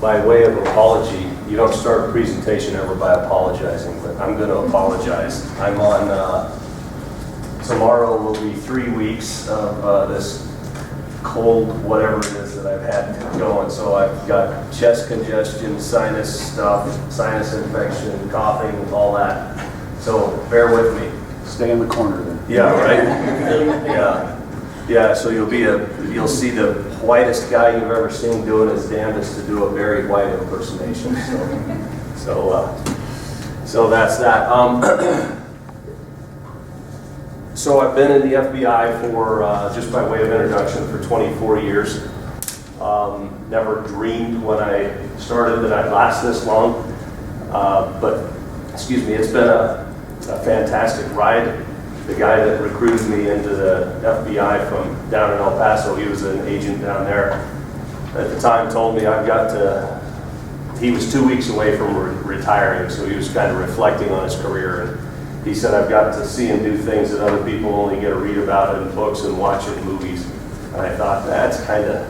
By way of apology, you don't start a presentation ever by apologizing, but I'm going to apologize. I'm on, tomorrow will be 3 weeks of this cold, whatever it is that I've had going. So I've got chest congestion, sinus stuff, sinus infection, coughing, all that. So bear with me. Stay in the corner then. Yeah, right? Yeah, so you'll see the whitest guy you've ever seen doing his damnedest to do a very white impersonation. So that's that. So I've been in the FBI for, just by way of introduction, for 24 years. Never dreamed when I started that I'd last this long. But, excuse me, it's been a fantastic ride. The guy that recruited me into the FBI from down in El Paso, he was an agent down there, at the time told me he was 2 weeks away from retiring, so he was kind of reflecting on his career. And he said, I've got to see and do things that other people only get to read about in books and watch in movies. And I thought, that's kind of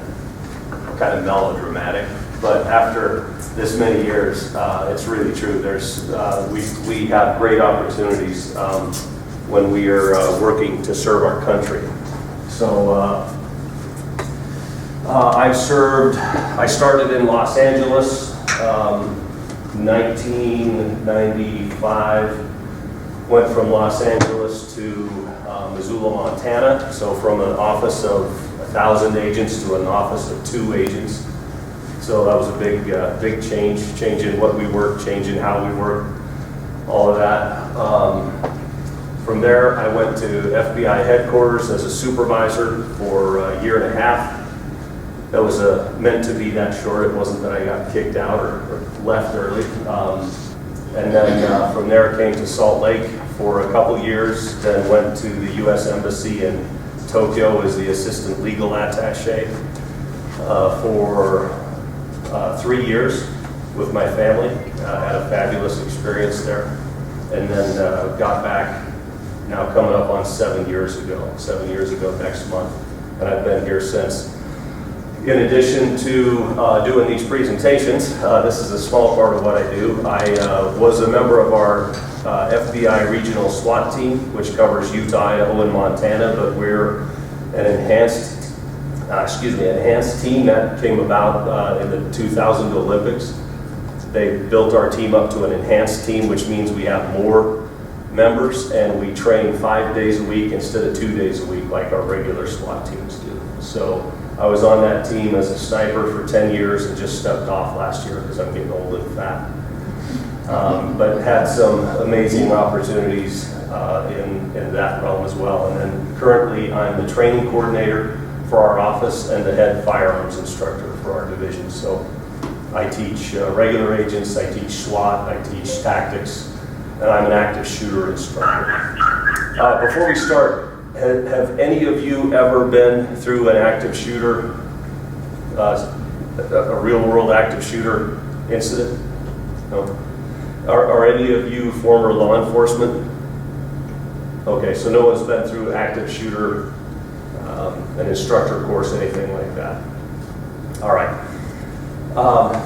melodramatic. But after this many years, it's really true. We have great opportunities when we are working to serve our country. So I started in Los Angeles, 1995, went from Los Angeles to Missoula, Montana. So from an office of 1,000 agents to an office of 2 agents. So that was a big change in what we work, change in how we work, all of that. From there, I went to FBI headquarters as a supervisor for a year and a half. That was meant to be that short. It wasn't that I got kicked out or left early. And then from there, came to Salt Lake for a couple years, then went to the U.S. Embassy in Tokyo as the assistant legal attaché for 3 years with my family. Had a fabulous experience there. And then got back, now coming up on 7 years ago next month. And I've been here since. In addition to doing these presentations, this is a small part of what I do. I was a member of our FBI regional SWAT team, which covers Utah, Idaho, and Montana, but we're an enhanced team that came about in the 2000 Olympics. They built our team up to an enhanced team, which means we have more members and we train 5 days a week instead of 2 days a week like our regular SWAT teams do. So I was on that team as a sniper for 10 years and just stepped off last year because I'm getting old and fat. But had some amazing opportunities in that realm as well. And then currently I'm the training coordinator for our office and the head firearms instructor for our division. So I teach regular agents, I teach SWAT, I teach tactics, and I'm an active shooter instructor. Before we start, have any of you ever been through an active shooter, a real world active shooter incident? No? Are any of you former law enforcement? Okay, so no one's been through active shooter, an instructor course, anything like that. All right.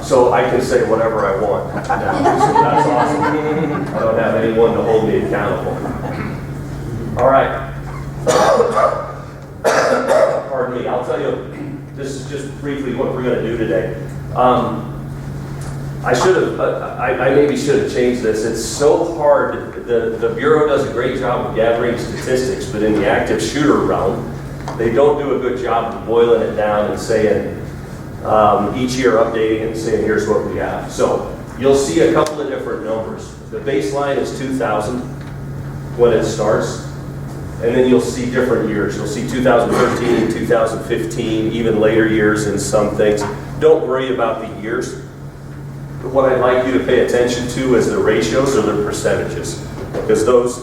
So I can say whatever I want. That's awesome. I don't have anyone to hold me accountable. All right. Pardon me. I'll tell you, this is just briefly what we're going to do today. I maybe should have changed this. It's so hard. The Bureau does a great job of gathering statistics, but in the active shooter realm, they don't do a good job of boiling it down and saying, each year updating it and saying, here's what we have. So you'll see a couple of different numbers. The baseline is 2000 when it starts, and then you'll see different years. You'll see 2013, 2015, even later years in some things. Don't worry about the years. What I'd like you to pay attention to is the ratios or the percentages, because those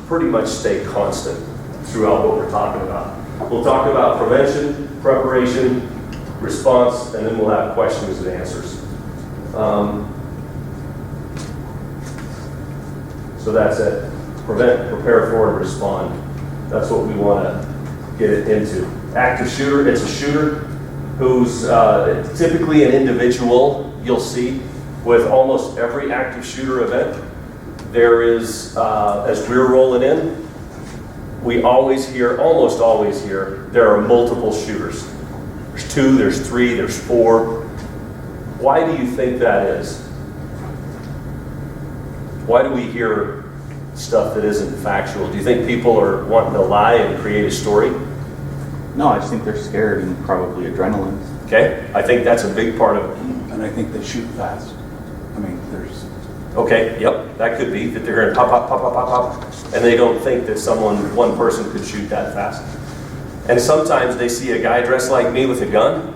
pretty much stay constant throughout what we're talking about. We'll talk about prevention, preparation, response, and then we'll have questions and answers. So that's it. Prevent, prepare for, and respond. That's what we want to get it into. Active shooter, it's a shooter. who's typically an individual you'll see with almost every active shooter event. There is, as we're rolling in, we always hear, almost always hear, there are multiple shooters. There's 2, there's 3, there's 4. Why do you think that is? Why do we hear stuff that isn't factual? Do you think people are wanting to lie and create a story? No, I just think they're scared and probably adrenaline. Okay, I think that's a big part of it. And I think they shoot fast. I mean, there's... Okay, yep, that could be, that they're hearing pop, pop, pop, pop, pop, pop, and they don't think that one person could shoot that fast. And sometimes they see a guy dressed like me with a gun,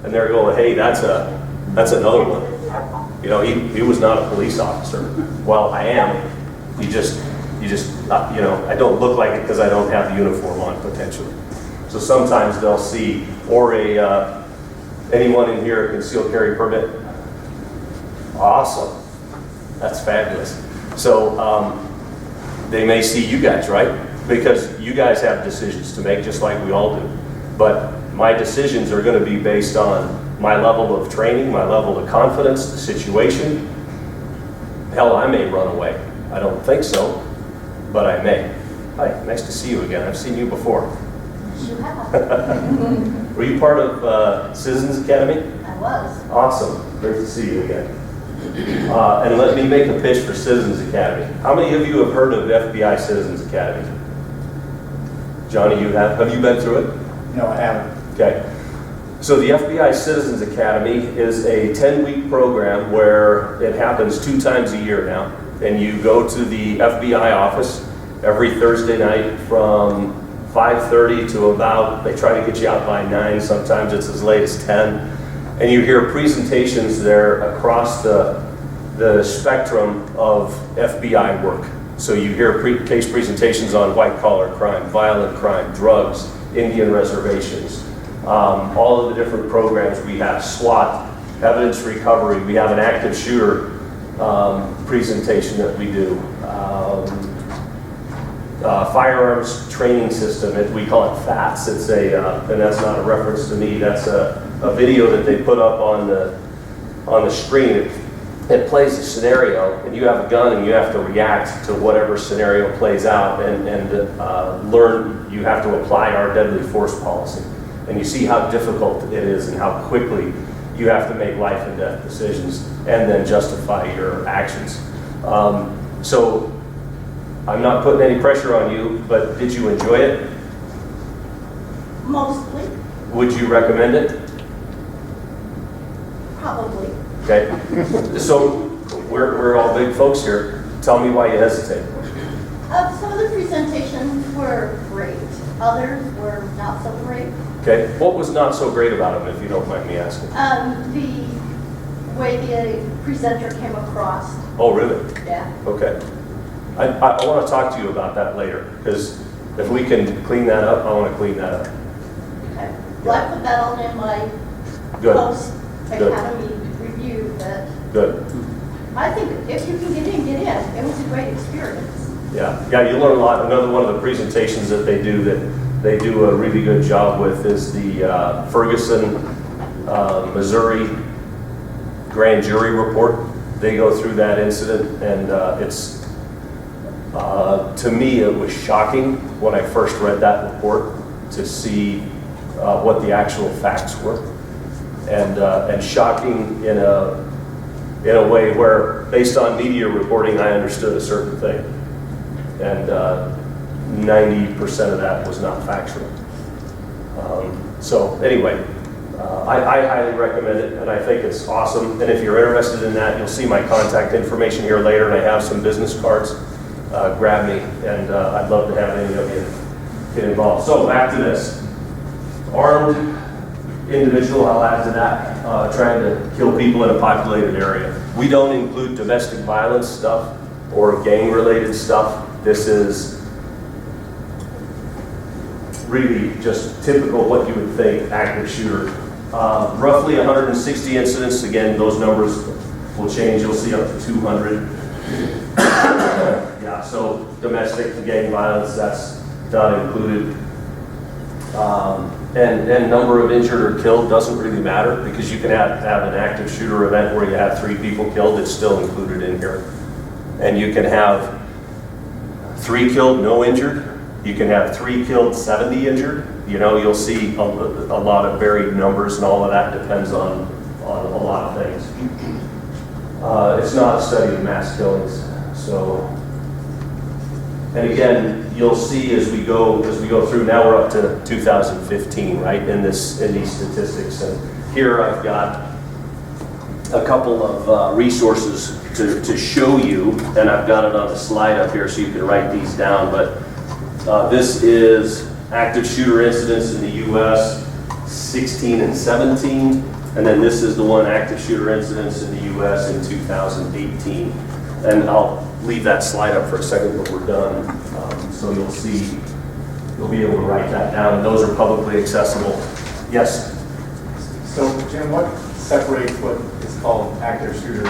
and they're going, hey, that's another one. You know, he was not a police officer. Well, I am. You just, you know, I don't look like it because I don't have the uniform on, potentially. So sometimes they'll see, or anyone in here a concealed carry permit? Awesome. That's fabulous. So they may see you guys, right? Because you guys have decisions to make just like we all do. But my decisions are going to be based on my level of training, my level of confidence, the situation. Hell, I may run away. I don't think so, but I may. Hi, nice to see you again. I've seen you before. You have. Were you part of Citizens Academy? I was. Awesome. Great to see you again. And let me make a pitch for Citizens Academy. How many of you have heard of FBI Citizens Academy? Johnny, you have? Have you been through it? No, I haven't. Okay. So the FBI Citizens Academy is a 10-week program where it happens 2 times a year now. And you go to the FBI office every Thursday night from 5:30 to about, they try to get you out by 9, sometimes it's as late as 10. And you hear presentations there across the spectrum of FBI work. So you hear case presentations on white-collar crime, violent crime, drugs, Indian reservations, all of the different programs we have, SWAT, evidence recovery, we have an active shooter presentation that we do. Firearms training system, we call it FATS. It's and that's not a reference to me, that's a video that they put up on the screen. It plays a scenario, and you have a gun, and you have to react to whatever scenario plays out, and learn. You have to apply our deadly force policy, and you see how difficult it is, and how quickly you have to make life and death decisions, and then justify your actions. So, I'm not putting any pressure on you, but did you enjoy it? Mostly. Would you recommend it? Probably. Okay, so we're all big folks here. Tell me why you hesitate. Some of the presentations were great. Others were not so great. Okay, what was not so great about them, if you don't mind me asking? The way the presenter came across. Oh, really? Yeah. Okay. I want to talk to you about that later, because if we can clean that up, I want to clean that up. Okay. Well, I put that all in my Good. post-academy review, but Good. I think if you can get in, get in. It was a great experience. Yeah, you learn a lot. Another one of the presentations that they do a really good job with is the Ferguson, Missouri grand jury report. They go through that incident, and it's to me it was shocking when I first read that report to see what the actual facts were, and shocking in a way where, based on media reporting, I understood a certain thing, and 90% of that was not factual. So anyway, I highly recommend it, and I think it's awesome. And if you're interested in that, you'll see my contact information here later, and I have some business cards. Grab me, and I'd love to have any of you get involved. So back to this. Armed individual, I'll add to that, trying to kill people in a populated area. We don't include domestic violence stuff or gang-related stuff. This is really just typical what you would think active shooter. Roughly 160 incidents. Again, those numbers will change. You'll see up to 200. Yeah, so domestic and gang violence, that's not included. And number of injured or killed doesn't really matter, because you can have an active shooter event where you have 3 people killed, it's still included in here. And you can have 3 killed, no injured. You can have 3 killed, 70 injured. You know, you'll see a lot of varied numbers, and all of that depends on a lot of things. It's not a study of mass killings. So, and again, you'll see as we go through. Now we're up to 2015, right? In these statistics, and here I've got a couple of resources to show you, and I've got it on the slide up here so you can write these down. But this is active shooter incidents in the U.S. 16 and 17, and then this is the one, active shooter incidents in the U.S. in 2018. And I'll leave that slide up for a second, but we're done. So you'll see, you'll be able to write that down, and those are publicly accessible. Yes? So Jim, what separates what is called active shooter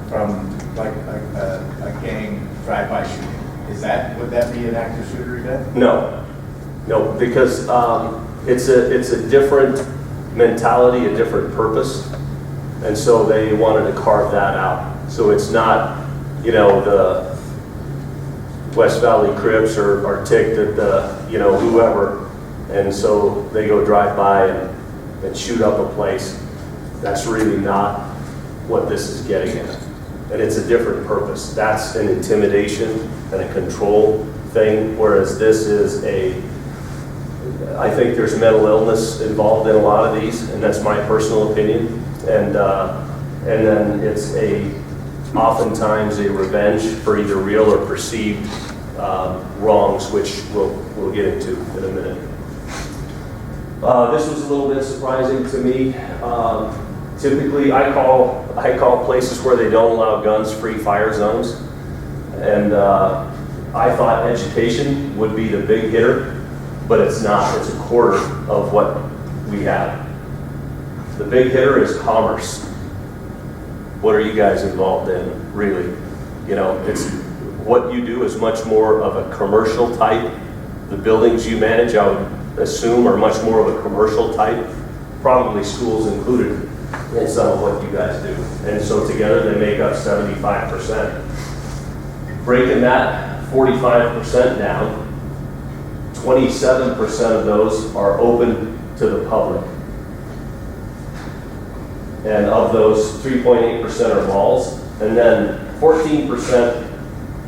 from like a gang drive-by shooting? Would that be an active shooter event? No, because it's a different mentality, a different purpose, and so they wanted to carve that out. So it's not, you know, the West Valley Crips are ticked at the, you know, whoever, and so they go drive by and shoot up a place. That's really not what this is getting at, and it's a different purpose. That's an intimidation and a control thing, whereas this is I think there's mental illness involved in a lot of these, and that's my personal opinion. And then it's oftentimes a revenge for either real or perceived wrongs, which we'll get into in a minute. This was a little bit surprising to me. Typically, I call places where they don't allow guns free fire zones, and I thought education would be the big hitter, but it's not. It's a quarter of what we have. The big hitter is commerce. What are you guys involved in, really? You know, it's what you do is much more of a commercial type. The buildings you manage, I would assume, are much more of a commercial type, probably schools included in some of what you guys do. And so together they make up 75%. Breaking that 45% down, 27% of those are open to the public. And of those, 3.8% are malls, and then 14%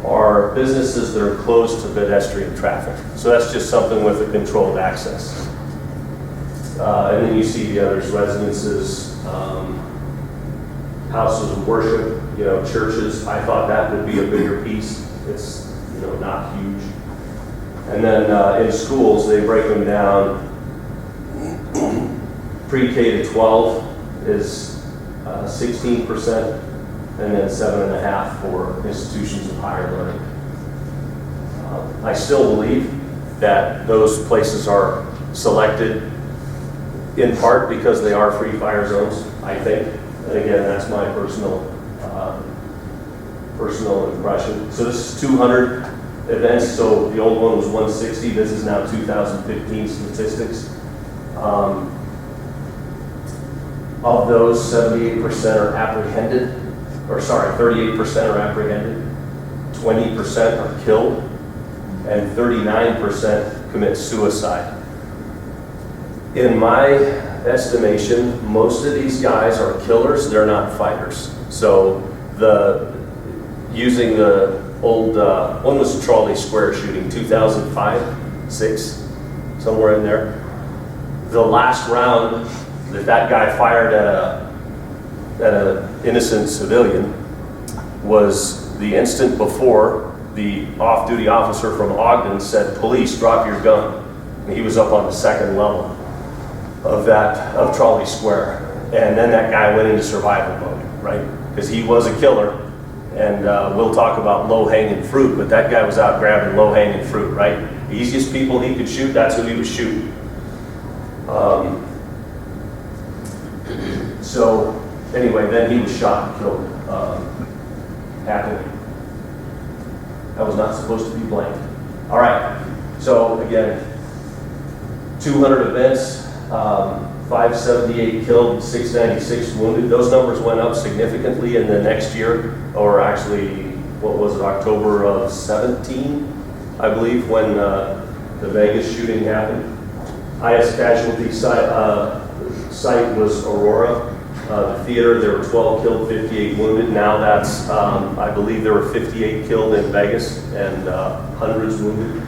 are businesses that are closed to pedestrian traffic. So that's just something with a controlled access. And then you see the others: residences, houses of worship, you know, churches. I thought that would be a bigger piece. It's, you know, not huge. And then in schools, they break them down. Pre-K to 12 is 16%, and then 7.5% for institutions of higher learning. I still believe that those places are selected in part because they are free fire zones, I think. And again, that's my personal impression. So this is 200 events. So the old one was 160. This is now 2015 statistics. Of those, 78% are apprehended, or sorry, 38% are apprehended, 20% are killed, and 39% commit suicide. In my estimation, most of these guys are killers, they're not fighters. So using the old, one was a Trolley Square shooting, 2005, 6, somewhere in there. The last round that guy fired at an innocent civilian was the instant before the off-duty officer from Ogden said, "Police, drop your gun." And he was up on the second level of Trolley Square. And then that guy went into survival mode, right? Because he was a killer. And we'll talk about low-hanging fruit, but that guy was out grabbing low-hanging fruit, right? The easiest people he could shoot, that's who he was shooting. So anyway, then he was shot and killed happily. That was not supposed to be blamed. All right, so again, 200 events, 578 killed, 696 wounded. Those numbers went up significantly in the next year, or actually, what was it, October of 17, I believe, when the Vegas shooting happened. Highest casualty site was Aurora. The theater, there were 12 killed, 58 wounded. Now that's, I believe there were 58 killed in Vegas and hundreds wounded.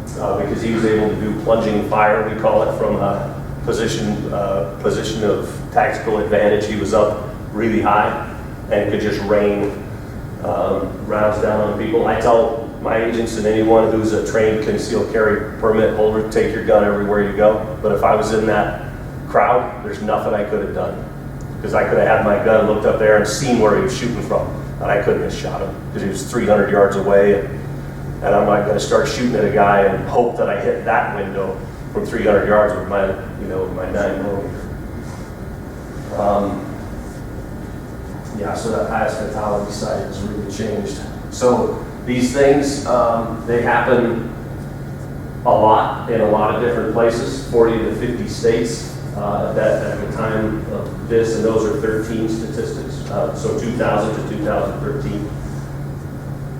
Because he was able to do plunging fire, we call it, from a position of tactical advantage. He was up really high and could just rain rounds down on people. I tell my agents and anyone who's a trained concealed carry permit holder, take your gun everywhere you go. But if I was in that crowd, there's nothing I could have done. Because I could have had my gun, looked up there and seen where he was shooting from. And I couldn't have shot him because he was 300 yards away. And I'm not going to start shooting at a guy and hope that I hit that window from 300 yards with my, my 9mm. Yeah, so that highest fatality site has really changed. So these things, they happen a lot in a lot of different places, 40 to 50 states at the time of this, and those are 13 statistics, so 2000 to 2013.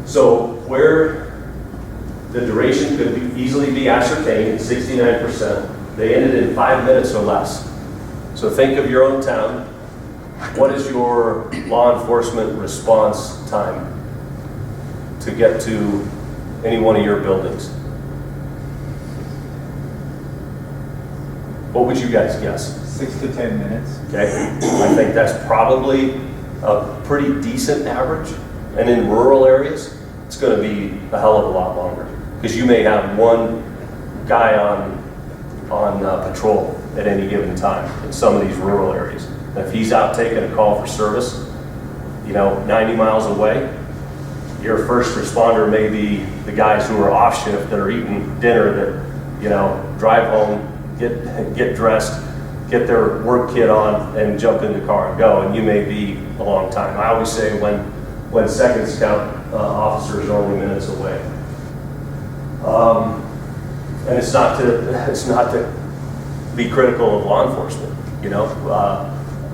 So where the duration could easily be ascertained, 69%. They ended in 5 minutes or less. So think of your own town. What is your law enforcement response time to get to any one of your buildings? What would you guys guess? 6 to 10 minutes. Okay, I think that's probably a pretty decent average. And in rural areas, it's going to be a hell of a lot longer. Because you may have one guy on patrol at any given time in some of these rural areas. And if he's out taking a call for service, 90 miles away, your first responder may be the guys who are off shift that are eating dinner that, drive home, get dressed, get their work kit on, and jump in the car and go. And you may be a long time. I always say when seconds count, officers are only minutes away. And it's not to be critical of law enforcement.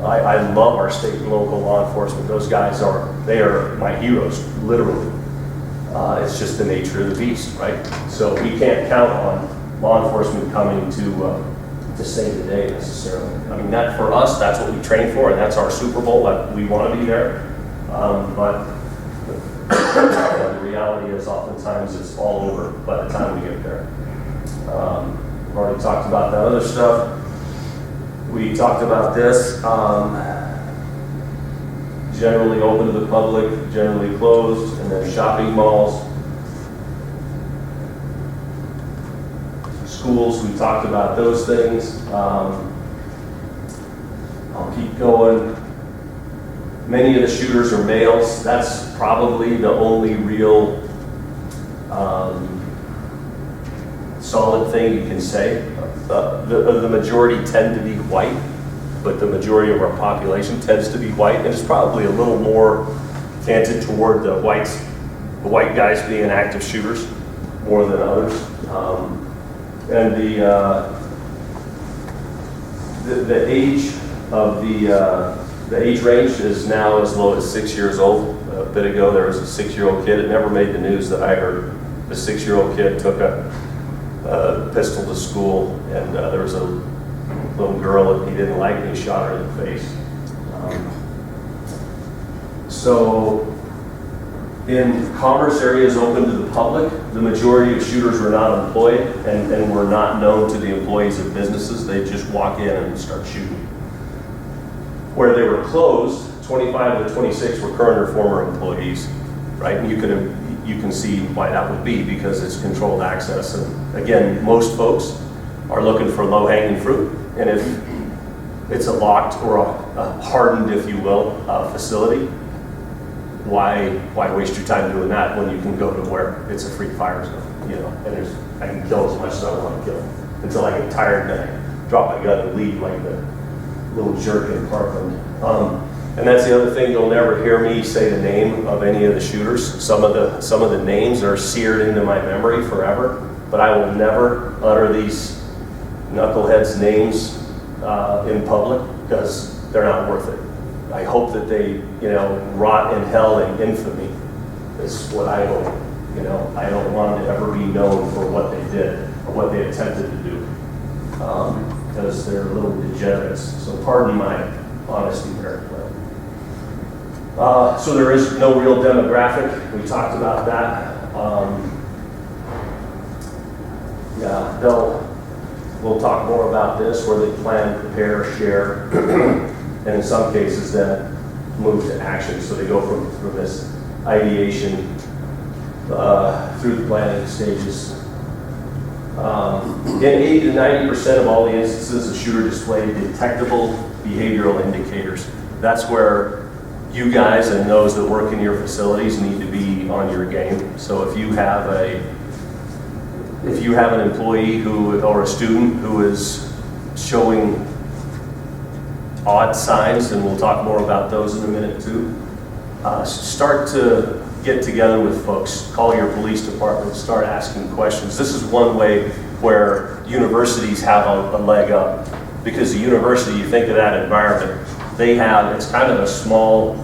I love our state and local law enforcement. Those guys are my heroes, literally. It's just the nature of the beast, right? So we can't count on law enforcement coming to save the day necessarily. I mean, that for us, that's what we train for, and that's our Super Bowl. We want to be there, but the reality is oftentimes it's all over by the time we get there. We've already talked about that other stuff. We talked about this. Generally open to the public, generally closed, and then shopping malls. Schools, we talked about those things. I'll keep going. Many of the shooters are males. That's probably the only real solid thing you can say. The majority tend to be white, but the majority of our population tends to be white, and it's probably a little more canted toward the white guys being active shooters more than others. And the age of the age range is now as low as 6 years old. A bit ago, there was a 6-year-old kid. It never made the news that I heard. The 6-year-old kid took a pistol to school, and there was a little girl that he didn't like, and he shot her in the face. So in commerce areas open to the public, the majority of shooters were not employed and were not known to the employees of businesses. They just walk in and start shooting. Where they were closed, 25 of the 26 were current or former employees, right? And you can see why that would be, because it's controlled access. And again, most folks are looking for low-hanging fruit. And if it's a locked or a hardened, if you will, facility, why waste your time doing that when you can go to where it's a free fire zone, and I can kill as much as I want to kill until I get tired and I drop my gun and leave like the little jerk in Parkland. And that's the other thing, you'll never hear me say the name of any of the shooters. Some of the names are seared into my memory forever, but I will never utter these knuckleheads' names in public because they're not worth it. I hope that they, rot in hell in infamy. Is what I hope. I don't want them to ever be known for what they did or what they attempted to do, because they're little degenerates. So pardon my honesty there. So there is no real demographic. We talked about that. We'll talk more about this, where they plan, prepare, share, and in some cases then move to action. So they go from this ideation through the planning stages. In 80 to 90% of all the instances, the shooter displayed detectable behavioral indicators. That's where you guys and those that work in your facilities need to be on your game. So if you have an employee or a student who is showing odd signs, and we'll talk more about those in a minute too, start to get together with folks, call your police department, start asking questions. This is one way where universities have a leg up, because the university, you think of that environment, it's kind of a small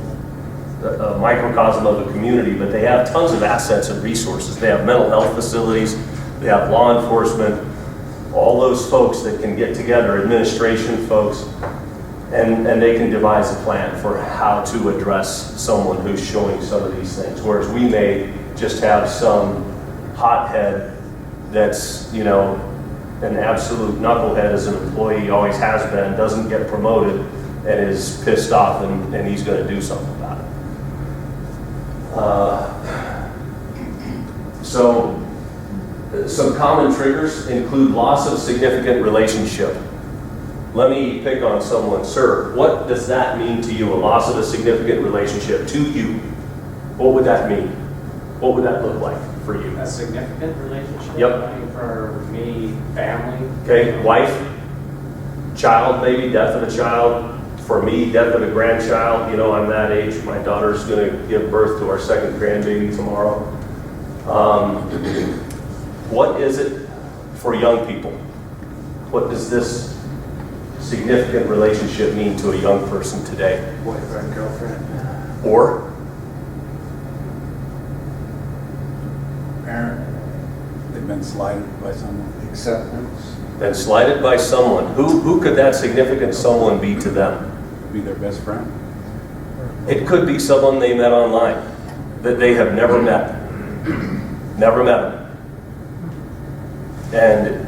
microcosm of a community, but they have tons of assets and resources. They have mental health facilities, they have law enforcement, all those folks that can get together, administration folks, and they can devise a plan for how to address someone who's showing some of these things. Whereas we may just have some hothead that's, an absolute knucklehead as an employee, always has been, doesn't get promoted, and is pissed off, and he's going to do something about it. So some common triggers include loss of significant relationship. Let me pick on someone. Sir, what does that mean to you, a loss of a significant relationship to you? What would that mean? What would that look like for you? A significant relationship? Yep. I mean, for me, family. Okay, wife, child, maybe death of a child. For me, death of a grandchild. I'm that age. My daughter's going to give birth to our second grandbaby tomorrow. What is it for young people? What does this significant relationship mean to a young person today? Boyfriend, girlfriend, Or parent, they've been slighted by someone. Acceptance. been slighted by someone. Who could that significant someone be to them? Be their best friend. It could be someone they met online that they have never met. Never met them. And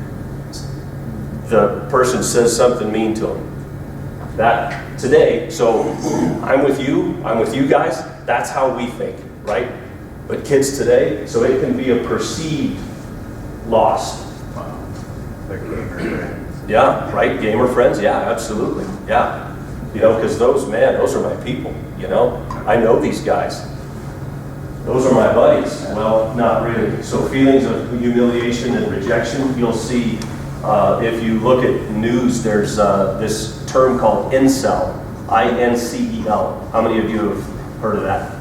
the person says something mean to them. That today, so I'm with you guys, that's how we think, right? But kids today, so it can be a perceived loss. Their gamer friends. Yeah, right, gamer friends, yeah, absolutely, yeah. Because those are my people, I know these guys. Those are my buddies. Well, not really. So feelings of humiliation and rejection, you'll see if you look at news, there's this term called incel, I-N-C-E-L. How many of you have heard of that?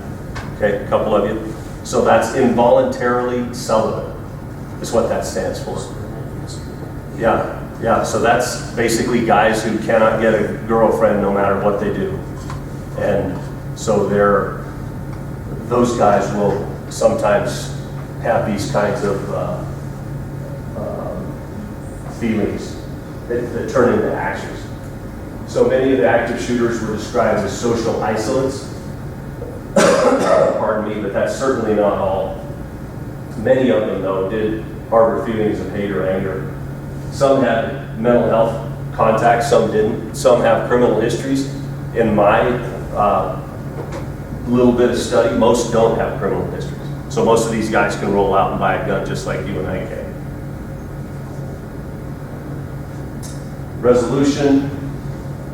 Okay, a couple of you. So that's involuntarily celibate, is what that stands for. Yeah, so that's basically guys who cannot get a girlfriend no matter what they do. And so those guys will sometimes have these kinds of feelings that turn into actions. So many of the active shooters were described as social isolates. Pardon me, but that's certainly not all. Many of them, though, did harbor feelings of hate or anger. Some had mental health contacts, some didn't. Some have criminal histories. In my little bit of study, most don't have criminal histories. So most of these guys can roll out and buy a gun just like you and I can. Resolution,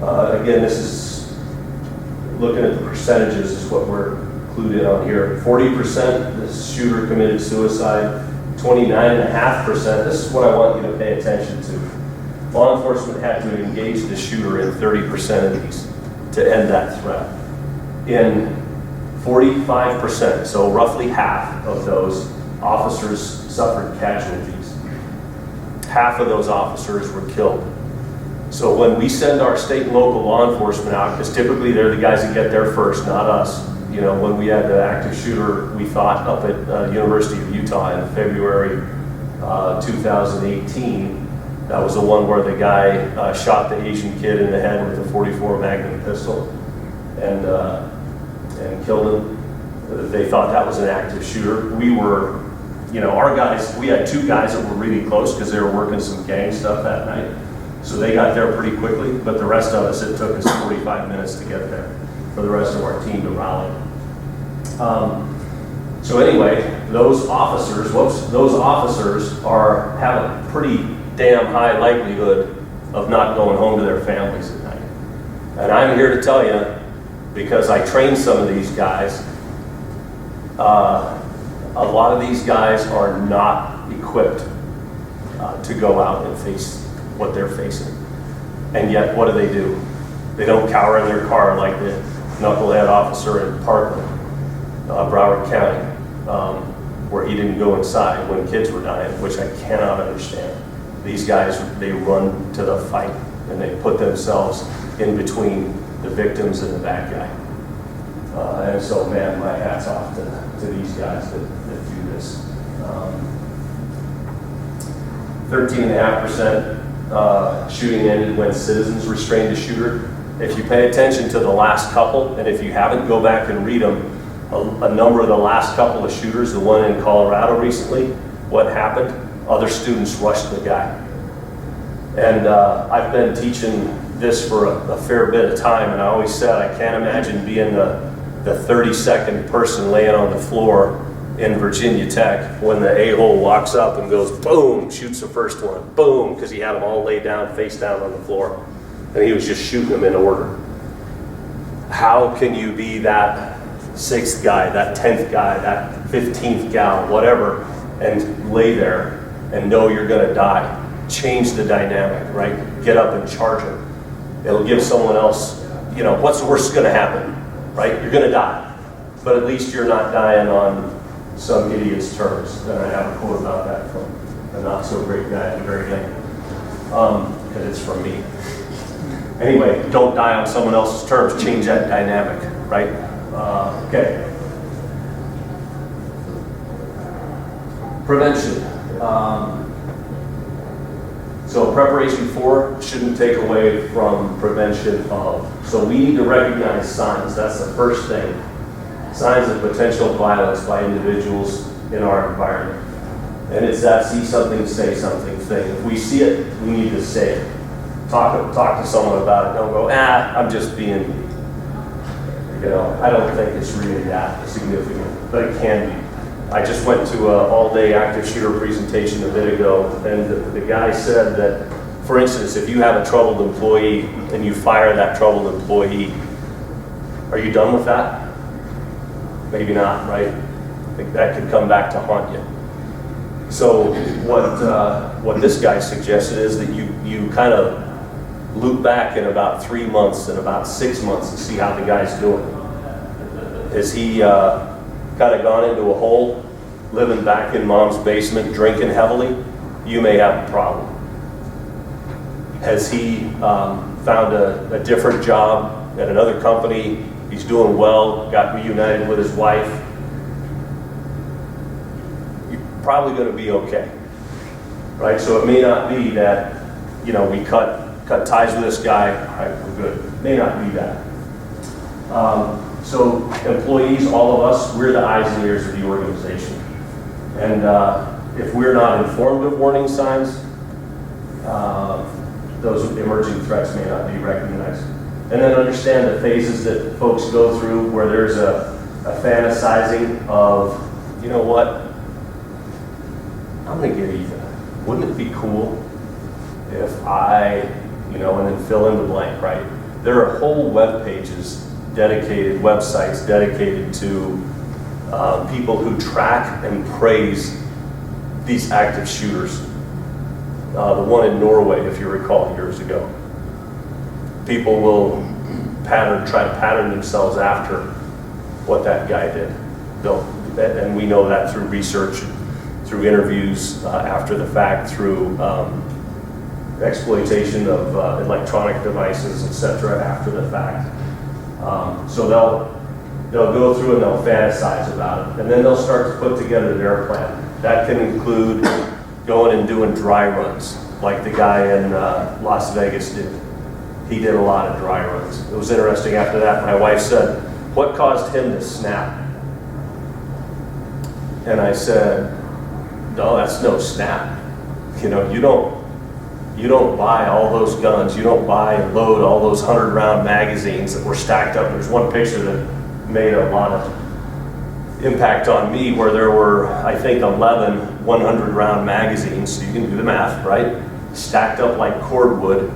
again, this is looking at the percentages is what we're included on here. 40% the shooter committed suicide, 29.5%, this is what I want you to pay attention to. Law enforcement had to engage the shooter in 30% of these to end that threat. In 45%, so roughly half of those, officers suffered casualties. half of those officers were killed. So when we send our state and local law enforcement out, because typically they're the guys that get there first, not us. You know, when we had the active shooter, we thought up at University of Utah in February 2018, that was the one where the guy shot the Asian kid in the head with a .44 Magnum pistol and killed him. They thought that was an active shooter. We were, you know, our guys, we had 2 guys that were really close because they were working some gang stuff that night. So they got there pretty quickly, but the rest of us, it took us 45 minutes to get there for the rest of our team to rally. So anyway, those officers have a pretty damn high likelihood of not going home to their families at night. And I'm here to tell you, because I trained some of these guys, a lot of these guys are not equipped to go out and face what they're facing. And yet, what do? They don't cower in their car like the knucklehead officer in Parkland, Broward County, where he didn't go inside when kids were dying, which I cannot understand. These guys, they run to the fight, and they put themselves in between the victims and the bad guy. And so, man, my hat's off to these guys that do this. 13.5% shooting ended when citizens restrained the shooter. If you pay attention to the last couple, and if you haven't, go back and read them, a number of the last couple of shooters, the one in Colorado recently, what happened? Other students rushed the guy. And I've been teaching this for a fair bit of time, and I always said I can't imagine being the 32nd person laying on the floor in Virginia Tech when the a-hole walks up and goes boom, shoots the first one, boom, because he had them all laid down, face down on the floor, and he was just shooting them in order. How can you be that 6th guy, that 10th guy, that 15th gal, whatever, and lay there and know you're going to die? Change the dynamic, right? Get up and charge him. It'll give someone else, you know, what's the worst that's going to happen, right? You're going to die, but at least you're not dying on some idiot's terms. And I have a quote about that from a not so great guy at the very end, because it's from me. Anyway, don't die on someone else's terms. Change that dynamic, right? Okay. Prevention. So preparation for shouldn't take away from prevention of. So we need to recognize signs. That's the first thing. Signs of potential violence by individuals in our environment. And it's that see something, say something thing. If we see it, we need to say it. Talk to someone about it. Don't go, I'm just being, you know, I don't think it's really that significant, but it can be. I just went to an all-day active shooter presentation a bit ago, and the guy said that, for instance, if you have a troubled employee and you fire that troubled employee, are you done with that? Maybe not, right? I think that could come back to haunt you. So what this guy suggested is that you kind of loop back in about 3 months and about 6 months and see how the guy's doing. Has he kind of gone into a hole, living back in mom's basement, drinking heavily? You may have a problem. Has he found a different job at another company? He's doing well, got reunited with his wife. You're probably going to be okay, right? So it may not be that, you know, we cut ties with this guy, all right, we're good. It may not be that. So employees, all of us, we're the eyes and ears of the organization. And if we're not informed of warning signs, those emerging threats may not be recognized. And then understand the phases that folks go through where there's a fantasizing of, you know what, I'm gonna get even. Wouldn't it be cool if I, you know, and then fill in the blank, right? There are whole web pages dedicated, websites dedicated to people who track and praise these active shooters. The one in Norway, if you recall, years ago. People will try to pattern themselves after what that guy did. And we know that through research, through interviews after the fact, through exploitation of electronic devices, etc. after the fact. So they'll go through and they'll fantasize about it, and then they'll start to put together their plan. That can include going and doing dry runs, like the guy in Las Vegas did. He did a lot of dry runs. It was interesting. After that, my wife said, "What caused him to snap?" And I said, "No, that's no snap. You know, you don't buy all those guns. You don't buy and load all those 100-round magazines that were stacked up." There's one picture that made a lot of impact on me where there were, I think, 11 100-round magazines. So you can do the math, right? Stacked up like cordwood,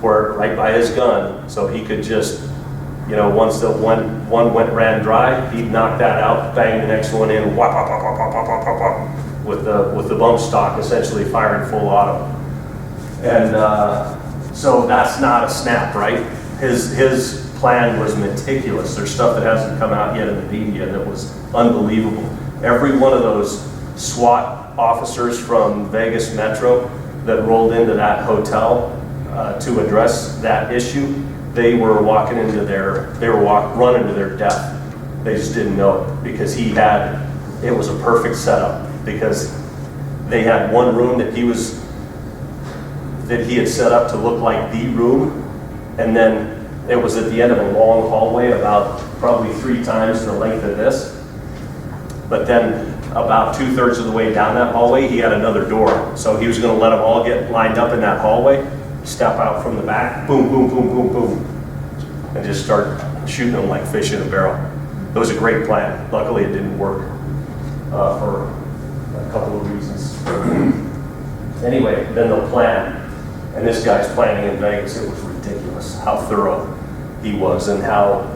where right by his gun, so he could just, you know, once the one ran dry, he'd knock that out, bang the next one in, whop, whop, whop, whop, whop, whop, whop, whop, with the bump stock essentially firing full auto. And so that's not a snap, right? His plan was meticulous. There's stuff that hasn't come out yet in the media that was unbelievable. Every one of those SWAT officers from Vegas Metro that rolled into that hotel to address that issue, they were running to their death. They just didn't know it because it was a perfect setup, because they had one room that he had set up to look like the room, and then it was at the end of a long hallway about probably 3 times the length of this. But then about 2/3 of the way down that hallway, he had another door. So he was going to let them all get lined up in that hallway, step out from the back, boom, boom, boom, boom, boom, and just start shooting them like fish in a barrel. It was a great plan. Luckily, it didn't work for a couple of reasons. Anyway, then they'll plan. And this guy's planning in Vegas. It was ridiculous how thorough he was, and how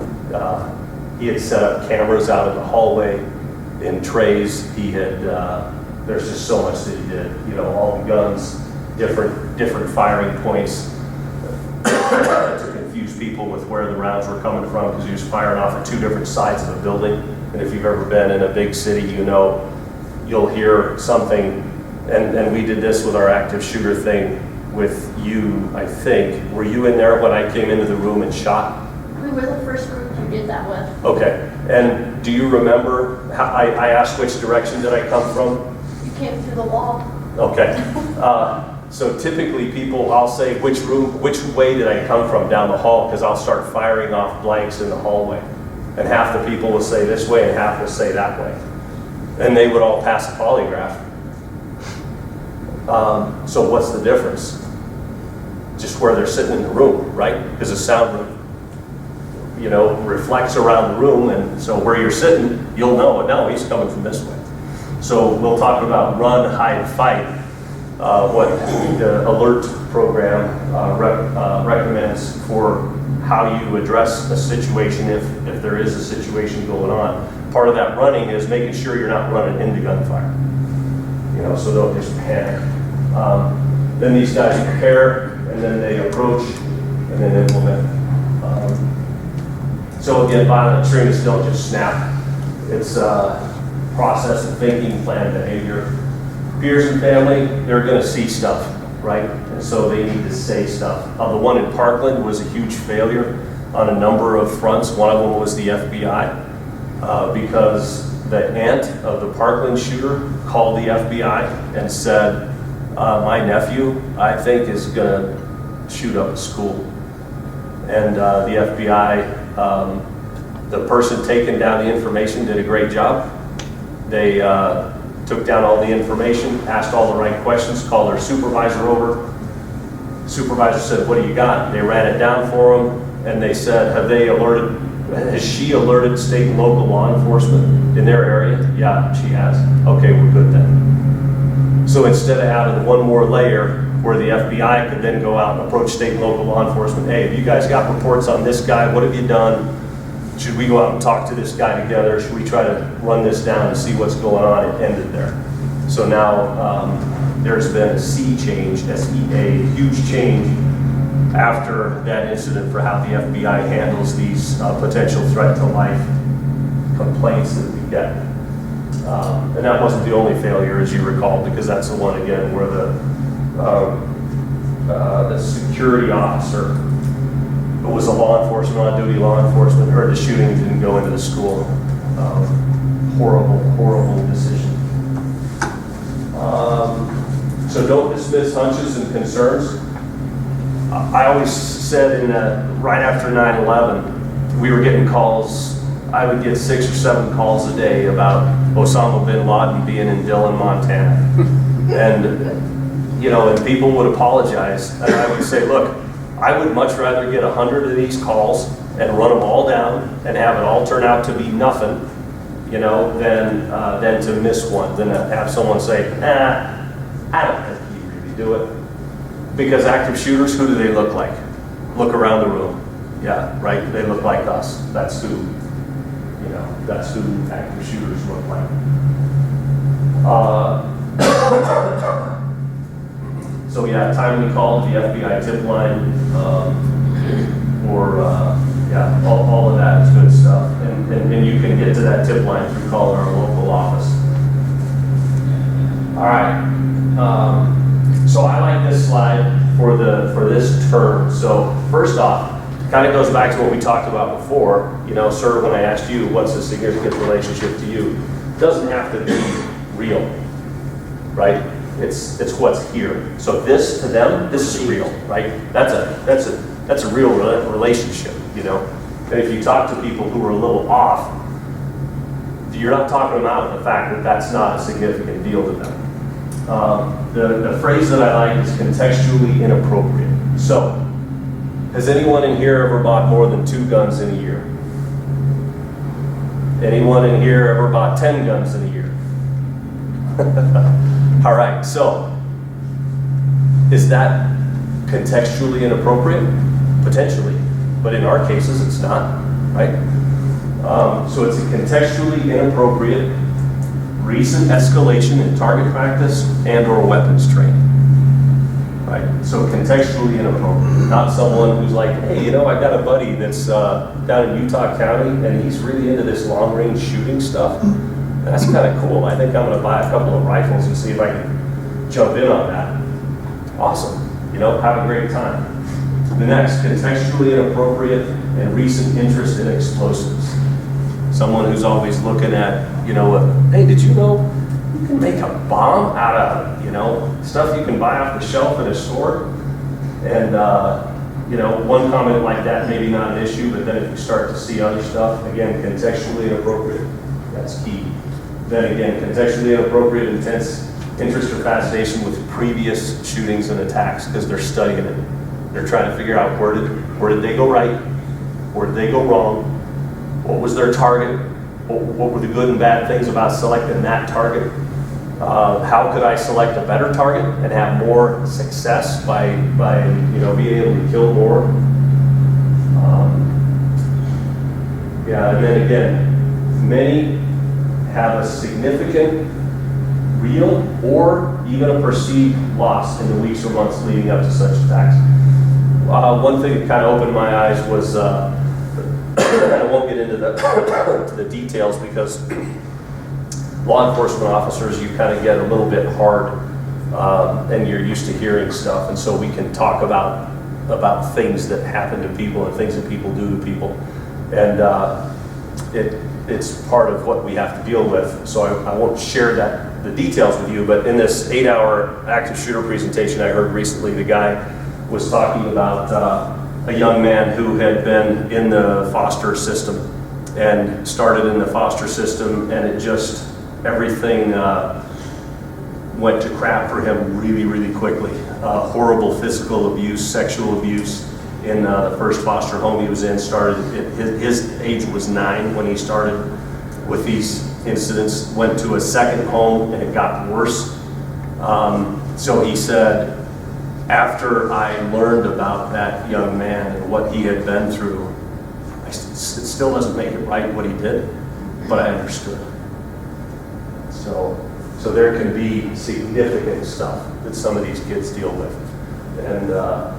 he had set up cameras out in the hallway in trays. He had, there's just so much that he did. You know, all the guns, different firing points to confuse people with where the rounds were coming from, because he was firing off at 2 different sides of a building. And if you've ever been in a big city, you know, you'll hear something, and we did this with our active shooter thing with you, I think. Were you in there when I came into the room and shot? We were the first group you did that with. Okay, and do you remember how I asked which direction did I come from? You came through the wall. Okay. So typically people, I'll say which way did I come from down the hall, because I'll start firing off blanks in the hallway. And half the people will say this way and half will say that way. And they would all pass a polygraph. So what's the difference? Just where they're sitting in the room, right? Because the sound, you know, reflects around the room, and so where you're sitting, you'll know, no, he's coming from this way. So we'll talk about run, hide, fight. What the alert program recommends for how you address a situation if there is a situation going on. Part of that running is making sure you're not running into gunfire. You know, so don't just panic. Then these guys prepare, and then they approach, and then implement. So again, violent extremists don't just snap. It's process of thinking, plan, behavior. Peers and family, they're going to see stuff, right? And so they need to say stuff. The one in Parkland was a huge failure on a number of fronts. One of them was the FBI, because the aunt of the Parkland shooter called the FBI and said, my nephew, I think, is going to shoot up a school. And the FBI, the person taking down the information did a great job. They took down all the information, asked all the right questions, called their supervisor over. Supervisor said, what do you got? They ran it down for them, and they said, has she alerted state and local law enforcement in their area? Yeah, she has. Okay, we're good then. So instead of adding one more layer where the FBI could then go out and approach state and local law enforcement, hey, have you guys got reports on this guy? What have you done? Should we go out and talk to this guy together? Should we try to run this down and see what's going on? It ended there. So now there's been a sea change, S-E-A, huge change after that incident for how the FBI handles these potential threat to life complaints that we get. And that wasn't the only failure, as you recall, because that's the one, again, where the the security officer, who was a law enforcement, on-duty law enforcement, heard the shooting, didn't go into the school. Horrible decision. So don't dismiss hunches and concerns. I always said right after 9/11, we were getting calls. I would get 6 or 7 calls a day about Osama bin Laden being in Dillon, Montana. And, and people would apologize. And I would say, look, I would much rather get 100 of these calls and run them all down and have it all turn out to be nothing, than to miss one, than to have someone say, I don't think you really do it. Because active shooters, who do they look like? Look around the room. Yeah, right? They look like us. That's who active shooters look like. So yeah, timely call to the FBI tip line, all of that is good stuff. And you can get to that tip line through calling our local office. All right. So I like this slide for this term. So first off, kind of goes back to what we talked about before. Sir, when I asked you, what's a significant relationship to you? It doesn't have to be real, right? It's what's here. So this to them, this is real, right? That's a real relationship, And if you talk to people who are a little off, you're not talking them out of the fact that that's not a significant deal to them. The phrase that I like is contextually inappropriate. So, has anyone in here ever bought more than 2 guns in a year? Anyone in here ever bought 10 guns in a year? All right, so, is that contextually inappropriate? Potentially, but in our cases it's not, right? So it's a contextually inappropriate recent escalation in target practice and or weapons training, right? So contextually inappropriate, not someone who's like, hey, I got a buddy that's down in Utah County and he's really into this long range shooting stuff. That's kind of cool. I think I'm going to buy a couple of rifles and see if I can jump in on that. Awesome. Have a great time. The next, contextually inappropriate and recent interest in explosives. Someone who's always looking at, hey, did you know you can make a bomb out of, stuff you can buy off the shelf at a store? And, one comment like that, maybe not an issue, but then if you start to see other stuff, again, contextually inappropriate, that's key. Then again, contextually inappropriate, intense interest or fascination with previous shootings and attacks because they're studying it. They're trying to figure out where did they go right, where did they go wrong, what was their target, what were the good and bad things about selecting that target, how could I select a better target and have more success by being able to kill more. And then again, many have a significant real or even a perceived loss in the weeks or months leading up to such attacks. One thing that kind of opened my eyes was, I won't get into the details because law enforcement officers, you kind of get a little bit hard and you're used to hearing stuff, and so we can talk about things that happen to people and things that people do to people, and it's part of what we have to deal with. So I won't share the details with you, but in this 8-hour active shooter presentation I heard recently, the guy was talking about a young man who had been in the foster system and started in the foster system, and everything went to crap for him really, really quickly. Horrible physical abuse, sexual abuse in the first foster home he was in. His age was 9 when he started with these incidents, went to a second home and it got worse. So he said, after I learned about that young man and what he had been through, it still doesn't make it right what he did, but I understood. So there can be significant stuff that some of these kids deal with, and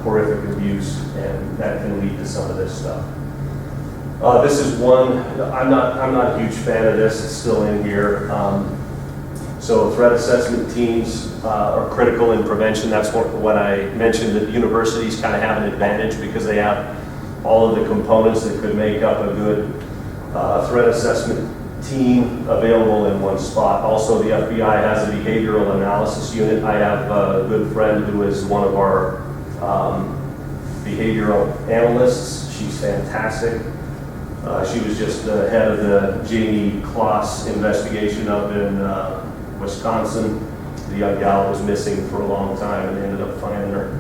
horrific abuse, and that can lead to some of this stuff. This is one, I'm not a huge fan of this, it's still in here. So threat assessment teams are critical in prevention. That's what I mentioned, that universities kind of have an advantage because they have all of the components that could make up a good threat assessment team available in one spot. Also, the FBI has a behavioral analysis unit. I have a good friend who is one of our behavioral analysts. She's fantastic. She was just the head of the Jamie Kloss investigation up in Wisconsin. The young gal was missing for a long time, and they ended up finding her.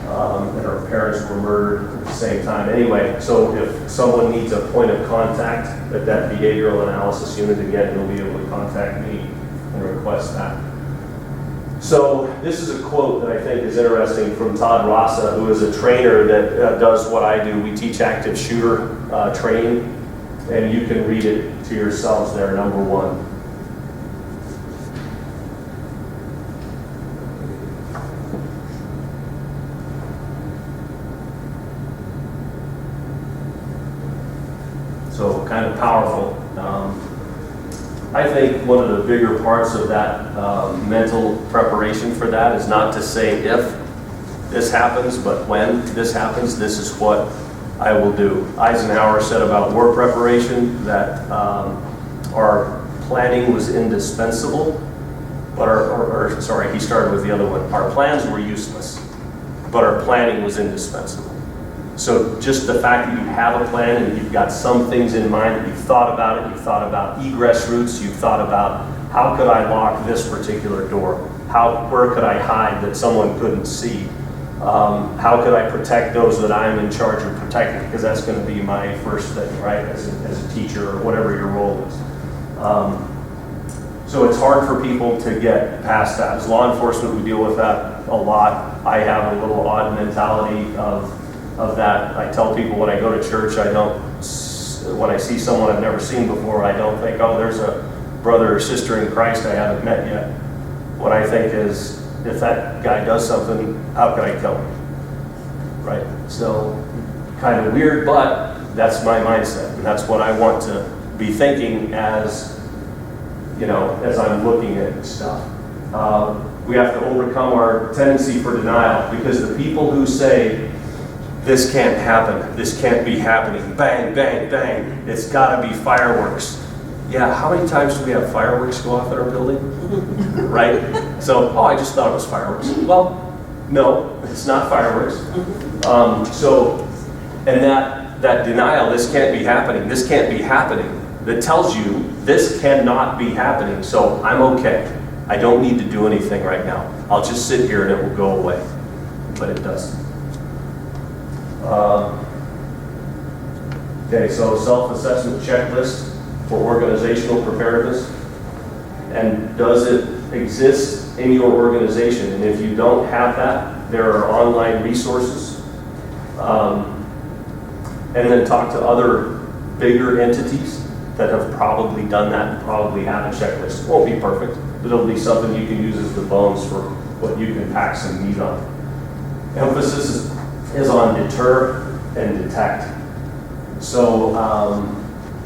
And her parents were murdered at the same time. Anyway, so if someone needs a point of contact at that behavioral analysis unit, again, you'll be able to contact me and request that. So this is a quote that I think is interesting from Todd Rasa, who is a trainer that does what I do. We teach active shooter training, and you can read it to yourselves there, number one. So kind of powerful. I think one of the bigger parts of that mental preparation for that is not to say if this happens, but when this happens, this is what I will do. Eisenhower said about war preparation that our planning was indispensable, but sorry, he started with the other one. Our plans were useless, but our planning was indispensable. So just the fact that you have a plan and you've got some things in mind, that you've thought about it, you've thought about egress routes, you've thought about how could I lock this particular door? Where could I hide that someone couldn't see? How could I protect those that I'm in charge of protecting? Because that's going to be my first thing, right, as a teacher or whatever your role is. So it's hard for people to get past that. As law enforcement, we deal with that a lot. I have a little odd mentality of that. I tell people when I go to church, when I see someone I've never seen before, I don't think, oh, there's a brother or sister in Christ I haven't met yet. What I think is, if that guy does something, how can I kill him? Right? So, kind of weird, but that's my mindset, and that's what I want to be thinking as I'm looking at stuff. We have to overcome our tendency for denial, because the people who say, this can't happen, this can't be happening, bang, bang, bang, it's got to be fireworks. Yeah, how many times do we have fireworks go off in our building? Right? So, I just thought it was fireworks. Well, no, it's not fireworks. And that denial, this can't be happening, that tells you this cannot be happening, so I'm okay. I don't need to do anything right now. I'll just sit here and it will go away. But it doesn't. Okay, so self-assessment checklist for organizational preparedness. And does it exist in your organization? And if you don't have that, there are online resources. And then talk to other bigger entities that have probably done that and probably have a checklist. It won't be perfect, but it'll be something you can use as the bones for what you can pack some meat on. Emphasis is on deter and detect. So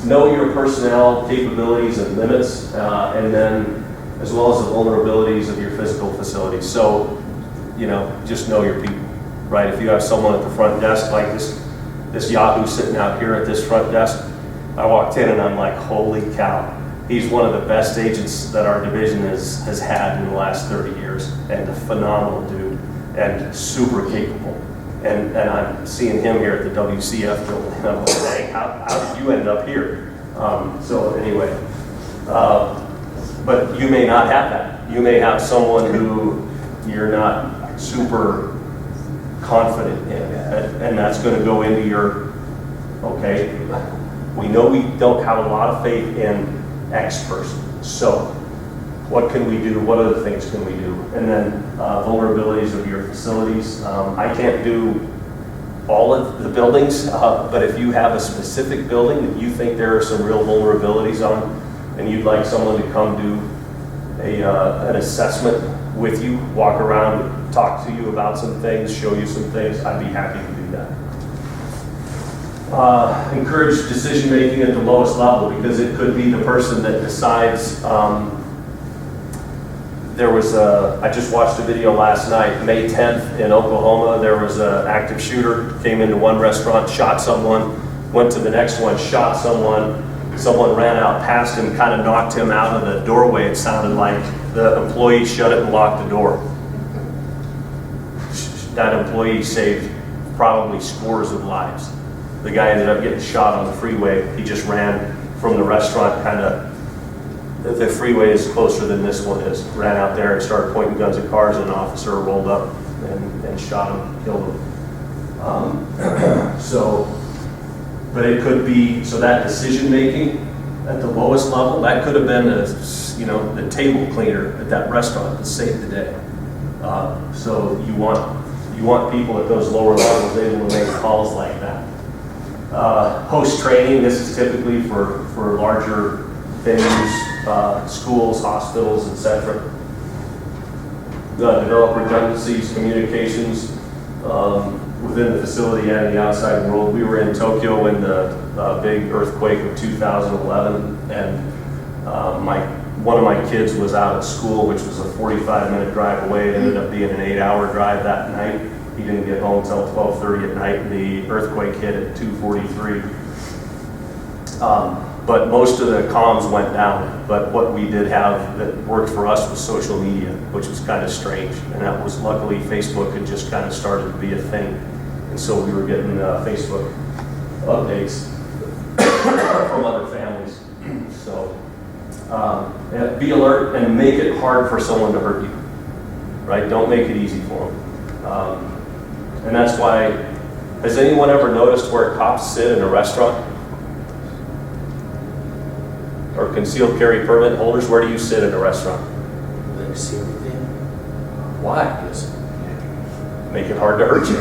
know your personnel capabilities and limits, and then as well as the vulnerabilities of your physical facilities. So, just know your people, right? If you have someone at the front desk like this Yahoo sitting out here at this front desk, I walked in and I'm like, holy cow. He's one of the best agents that our division has had in the last 30 years, and a phenomenal dude, and super capable. And I'm seeing him here at the WCF building, and I'm like, dang, how did you end up here? So anyway, but you may not have that. You may have someone who you're not super confident in, and that's going to go into your, okay, we know we don't have a lot of faith in X person, so what can we do? What other things can we do? And then vulnerabilities of your facilities. I can't do all of the buildings, but if you have a specific building that you think there are some real vulnerabilities on, and you'd like someone to come do an assessment with you, walk around, talk to you about some things, show you some things, I'd be happy to do that. Encourage decision making at the lowest level, because it could be the person that decides there was I just watched a video last night, May 10th in Oklahoma. There was an active shooter, came into one restaurant, shot someone, went to the next one, shot someone. Someone ran out past him, kind of knocked him out of the doorway. It sounded like the employee shut it and locked the door. That employee saved probably scores of lives. The guy ended up getting shot on the freeway. He just ran from the restaurant, kind of, the freeway is closer than this one is, ran out there and started pointing guns at cars, and an officer rolled up and shot him, killed him. But it could be, so that decision making at the lowest level, that could have been the table cleaner at that restaurant that saved the day. So you want people at those lower levels able to make calls like that. Post training, this is typically for larger venues, schools, hospitals, etc. Develop redundancies, communications within the facility and the outside world. We were in Tokyo in the big earthquake of 2011, and one of my kids was out at school, which was a 45-minute drive away. It ended up being an 8-hour drive that night. He didn't get home until 12:30 at night, and the earthquake hit at 2:43. But most of the comms went down. But what we did have that worked for us was social media, which was kind of strange. And that was, luckily, Facebook had just kind of started to be a thing. And so we were getting Facebook updates from other families. So be alert and make it hard for someone to hurt you, right? Don't make it easy for them. And that's why, has anyone ever noticed where cops sit in a restaurant? Or concealed carry permit holders, where do you sit in a restaurant? Let me see everything. Why? Yes. Make it hard to hurt you,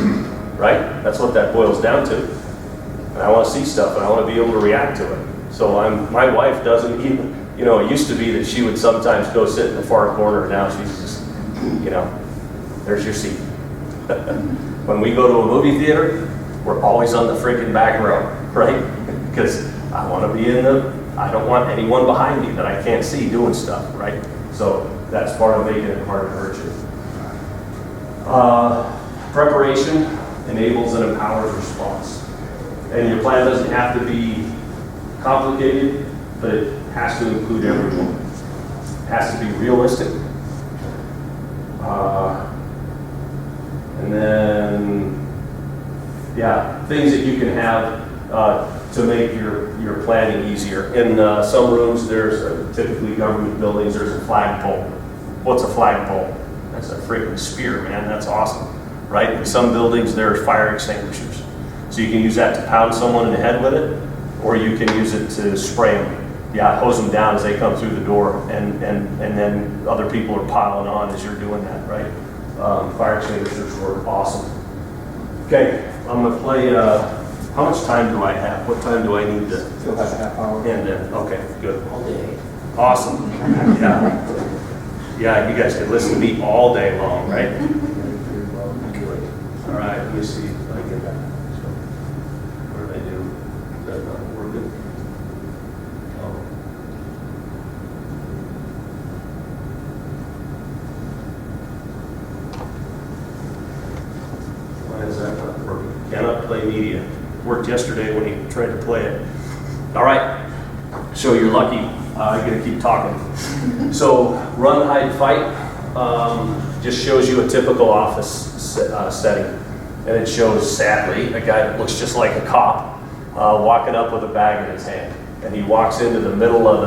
right? That's what that boils down to. And I want to see stuff, and I want to be able to react to it. So my wife doesn't even, it used to be that she would sometimes go sit in the far corner, and now she's just, there's your seat. When we go to a movie theater, we're always on the freaking back row, right? Because I want to be I don't want anyone behind me that I can't see doing stuff, right? So that's part of making it hard to hurt you. Preparation enables and empowers response. And your plan doesn't have to be complicated, but it has to include everyone. It has to be realistic. And then, things that you can have to make your planning easier. In some rooms, there's typically government buildings, there's a flagpole. What's a flagpole? That's a freaking spear, man. That's awesome, right? In some buildings, there's fire extinguishers. So you can use that to pound someone in the head with it, or you can use it to spray them. Hose them down as they come through the door, and then other people are piling on as you're doing that, right? Fire extinguishers were awesome. Okay, I'm gonna play, how much time do I have? What time do I need to Still have a half hour. end in? Okay, good. All day. Awesome. Yeah, you guys could listen to me all day long, right? Good. All right, let me see if I get that. So, what did I do? Is that not working? Oh. Why is that not working? Cannot play media. Worked yesterday when he tried to play it. All right, so you're lucky. I'm gonna keep talking. So run, hide, fight just shows you a typical office setting. And it shows, sadly, a guy that looks just like a cop walking up with a bag in his hand. And he walks into the middle of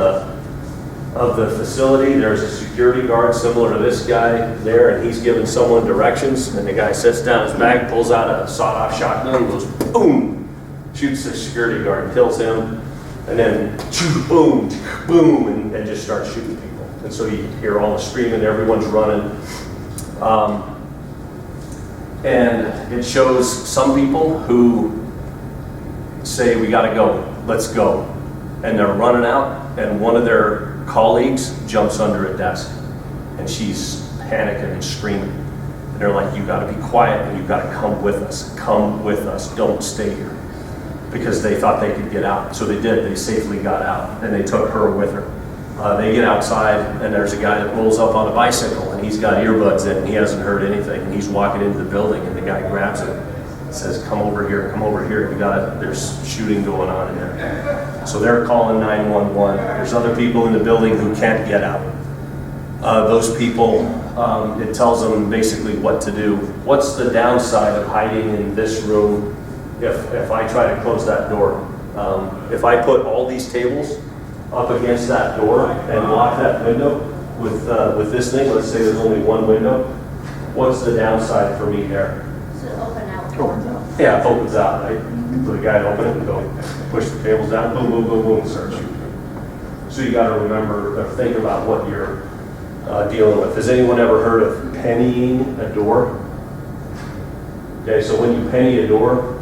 the facility. There's a security guard similar to this guy there, and he's giving someone directions. And the guy sets down his bag, pulls out a sawed-off shotgun, goes boom, shoots the security guard, kills him, and then boom, boom, and just starts shooting people. And so you hear all the screaming, everyone's running. And it shows some people who say, we gotta go, let's go. And they're running out, and one of their colleagues jumps under a desk, and she's panicking and screaming. And they're like, you gotta be quiet, and you gotta come with us, don't stay here. Because they thought they could get out. So they did, they safely got out, and they took her with her. They get outside and there's a guy that rolls up on a bicycle and he's got earbuds in and he hasn't heard anything. And he's walking into the building and the guy grabs him and says, come over here, there's shooting going on in there. So they're calling 911. There's other people in the building who can't get out. Those people, it tells them basically what to do. What's the downside of hiding in this room if I try to close that door? If I put all these tables up against that door and lock that window with this thing, let's say there's only one window, what's the downside for me there? So open out. Yeah, it opens out, right? So the guy open it and go, push the tables down, boom, boom, boom, boom, and start shooting. So you gotta remember, or think about what you're dealing with. Has anyone ever heard of pennying a door? Okay, so when you penny a door,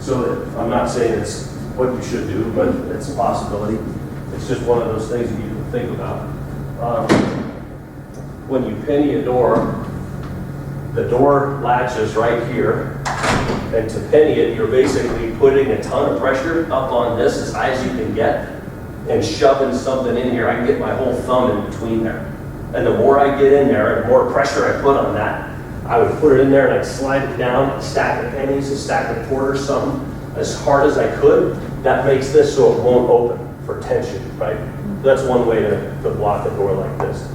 so that, I'm not saying it's what you should do, but it's a possibility. It's just one of those things that you can think about. When you penny a door, the door latches right here, and to penny it, you're basically putting a ton of pressure up on this as high as you can get, and shoving something in here. I can get my whole thumb in between there. And the more I get in there, the more pressure I put on that, I would put it in there and I'd slide it down, a stack of pennies, a stack of quarters, something, as hard as I could. That makes this so it won't open for tension, right? That's one way to block a door like this.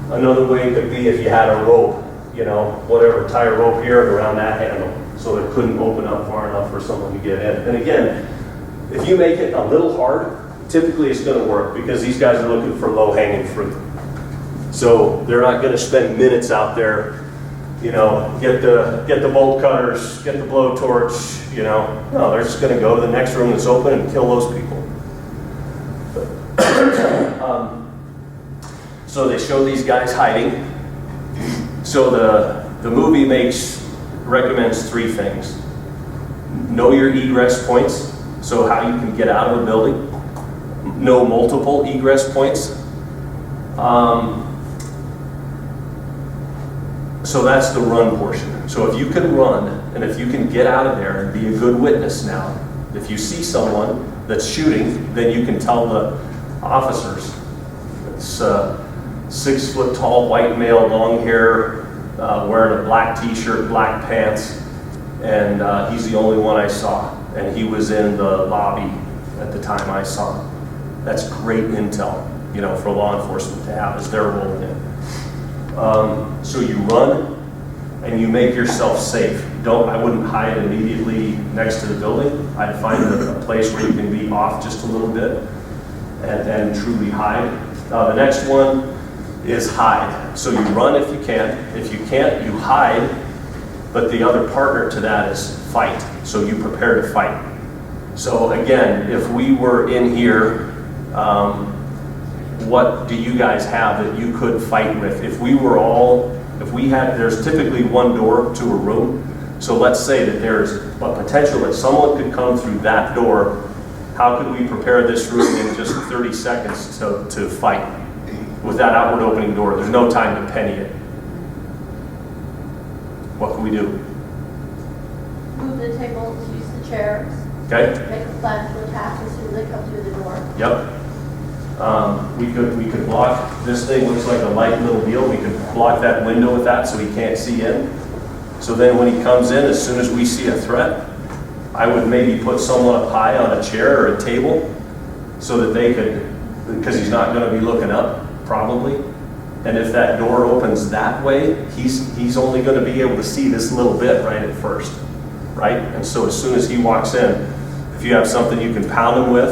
Another way could be if you had a rope, you know, whatever, tie a rope here around that handle so it couldn't open up far enough for someone to get in. And again, if you make it a little hard, typically it's going to work because these guys are looking for low-hanging fruit. So they're not going to spend minutes out there, you know, get the bolt cutters, get the blowtorch, you know. No, they're just going to go to the next room that's open and kill those people. So they show these guys hiding. So the movie recommends three things. Know your egress points, so how you can get out of a building. Know multiple egress points. So that's the run portion. So if you can run, and if you can get out of there and be a good witness now, if you see someone that's shooting, then you can tell the officers. It's 6 foot tall, white male, long hair, wearing a black t-shirt, black pants, and he's the only one I saw. And he was in the lobby at the time I saw him. That's great intel, you know, for law enforcement to have as they're rolling in. So you run and you make yourself safe. I wouldn't hide immediately next to the building. I'd find a place where you can be off just a little bit and truly hide. The next one is hide. So you run if you can. If you can't, you hide. But the other partner to that is fight. So you prepare to fight. So again, if we were in here, what do you guys have that you could fight with? There's typically one door to a room. So let's say that there's a potential that someone could come through that door. How could we prepare this room in just 30 seconds to fight with that outward opening door? There's no time to penny it. What can we do? Move the tables, use the chairs. Okay. Make a plan to attack as soon as they come through the door. Yep. We could block, this thing looks like a light little deal, we could block that window with that so he can't see in. So then when he comes in, as soon as we see a threat, I would maybe put someone up high on a chair or a table so that they could, because he's not going to be looking up, probably. And if that door opens that way, he's only going to be able to see this little bit right at first, right? And so as soon as he walks in, if you have something you can pound him with,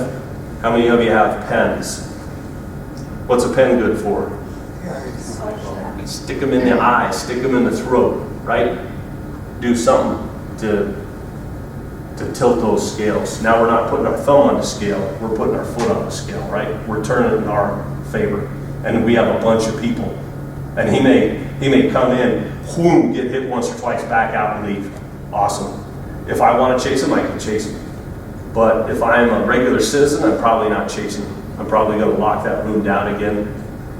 how many of you have pens? What's a pen good for? Stick them in the eye, stick them in the throat, right? Do something to tilt those scales. Now we're not putting our thumb on the scale, we're putting our foot on the scale, right? We're turning it in our favor. And we have a bunch of people. And he may come in, whoom, get hit once or twice, back out and leave. Awesome. If I want to chase him, I can chase him. But if I'm a regular citizen, I'm probably not chasing him. I'm probably going to lock that room down again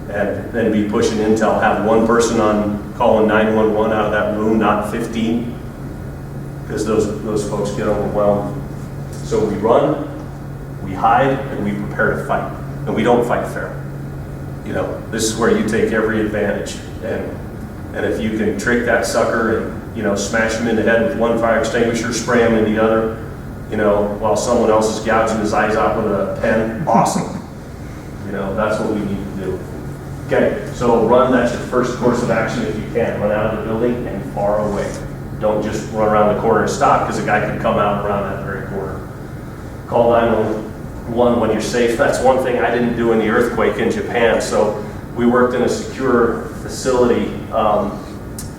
and then be pushing intel. Have one person on calling 911 out of that room, not 15, because those folks get overwhelmed. So we run, we hide, and we prepare to fight. And we don't fight fair. You know, this is where you take every advantage. And if you can trick that sucker and, you know, smash him in the head with one fire extinguisher, spray him in the other, you know, while someone else is gouging his eyes out with a pen, awesome. You know, that's what we need to do. Okay, so run, that's your first course of action if you can. Run out of the building and far away. Don't just run around the corner and stop, because a guy can come out around that very corner. Call 911 when you're safe. That's one thing I didn't do in the earthquake in Japan. So we worked in a secure facility,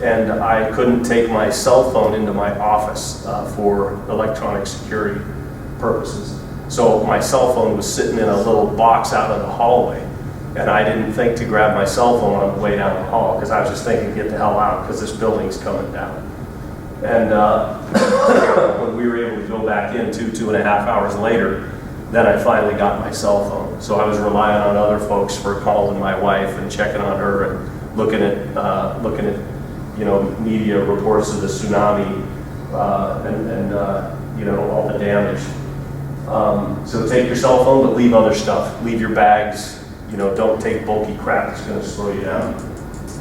and I couldn't take my cell phone into my office for electronic security purposes. So my cell phone was sitting in a little box out in the hallway, and I didn't think to grab my cell phone on the way down the hall, because I was just thinking, get the hell out, because this building's coming down. And when we were able to go back in 2.5 hours later, then I finally got my cell phone. So I was relying on other folks for calling my wife and checking on her and looking at you know, media reports of the tsunami and you know, all the damage. So take your cell phone, but leave other stuff. Leave your bags. You know, don't take bulky crap that's going to slow you down.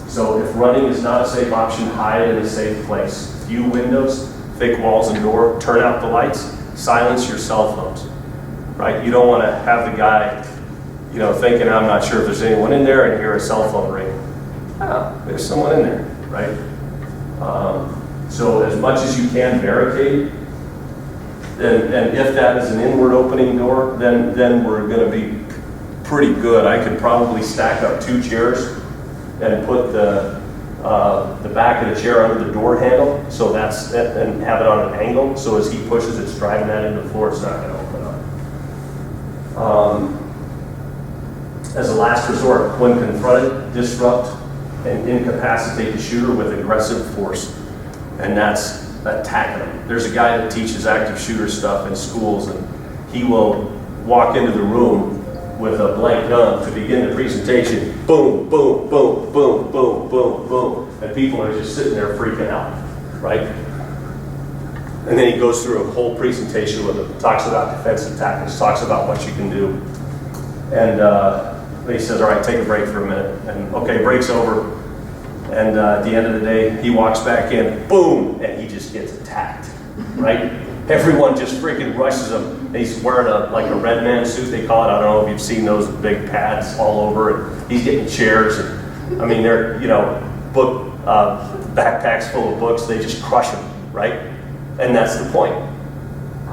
So if running is not a safe option, hide in a safe place. Few windows, thick walls and door. Turn out the lights. Silence your cell phones. Right? You don't want to have the guy, you know, thinking, I'm not sure if there's anyone in there, and hear a cell phone ring. Oh, there's someone in there, right? So as much as you can barricade, and if that is an inward opening door, then we're going to be pretty good. I could probably stack up 2 chairs and put the back of the chair under the door handle, so that's it, and have it on an angle, so as he pushes, it's driving that into the floor, it's not going to open up. As a last resort, when confronted, disrupt and incapacitate the shooter with aggressive force, and that's attacking them. There's a guy that teaches active shooter stuff in schools, and he will walk into the room with a blank gun to begin the presentation. Boom, boom, boom, boom, boom, boom, boom. And people are just sitting there freaking out, right? And then he goes through a whole presentation with them, talks about defensive tactics, talks about what you can do. And he says, all right, take a break for a minute. And okay, break's over. And at the end of the day, he walks back in, boom, and he just gets attacked, right? Everyone just freaking rushes him. And he's wearing like a red man suit, they call it. I don't know if you've seen those big pads all over. And he's getting chairs. And, I mean, they're, you know, backpacks full of books. They just crush him, right? And that's the point.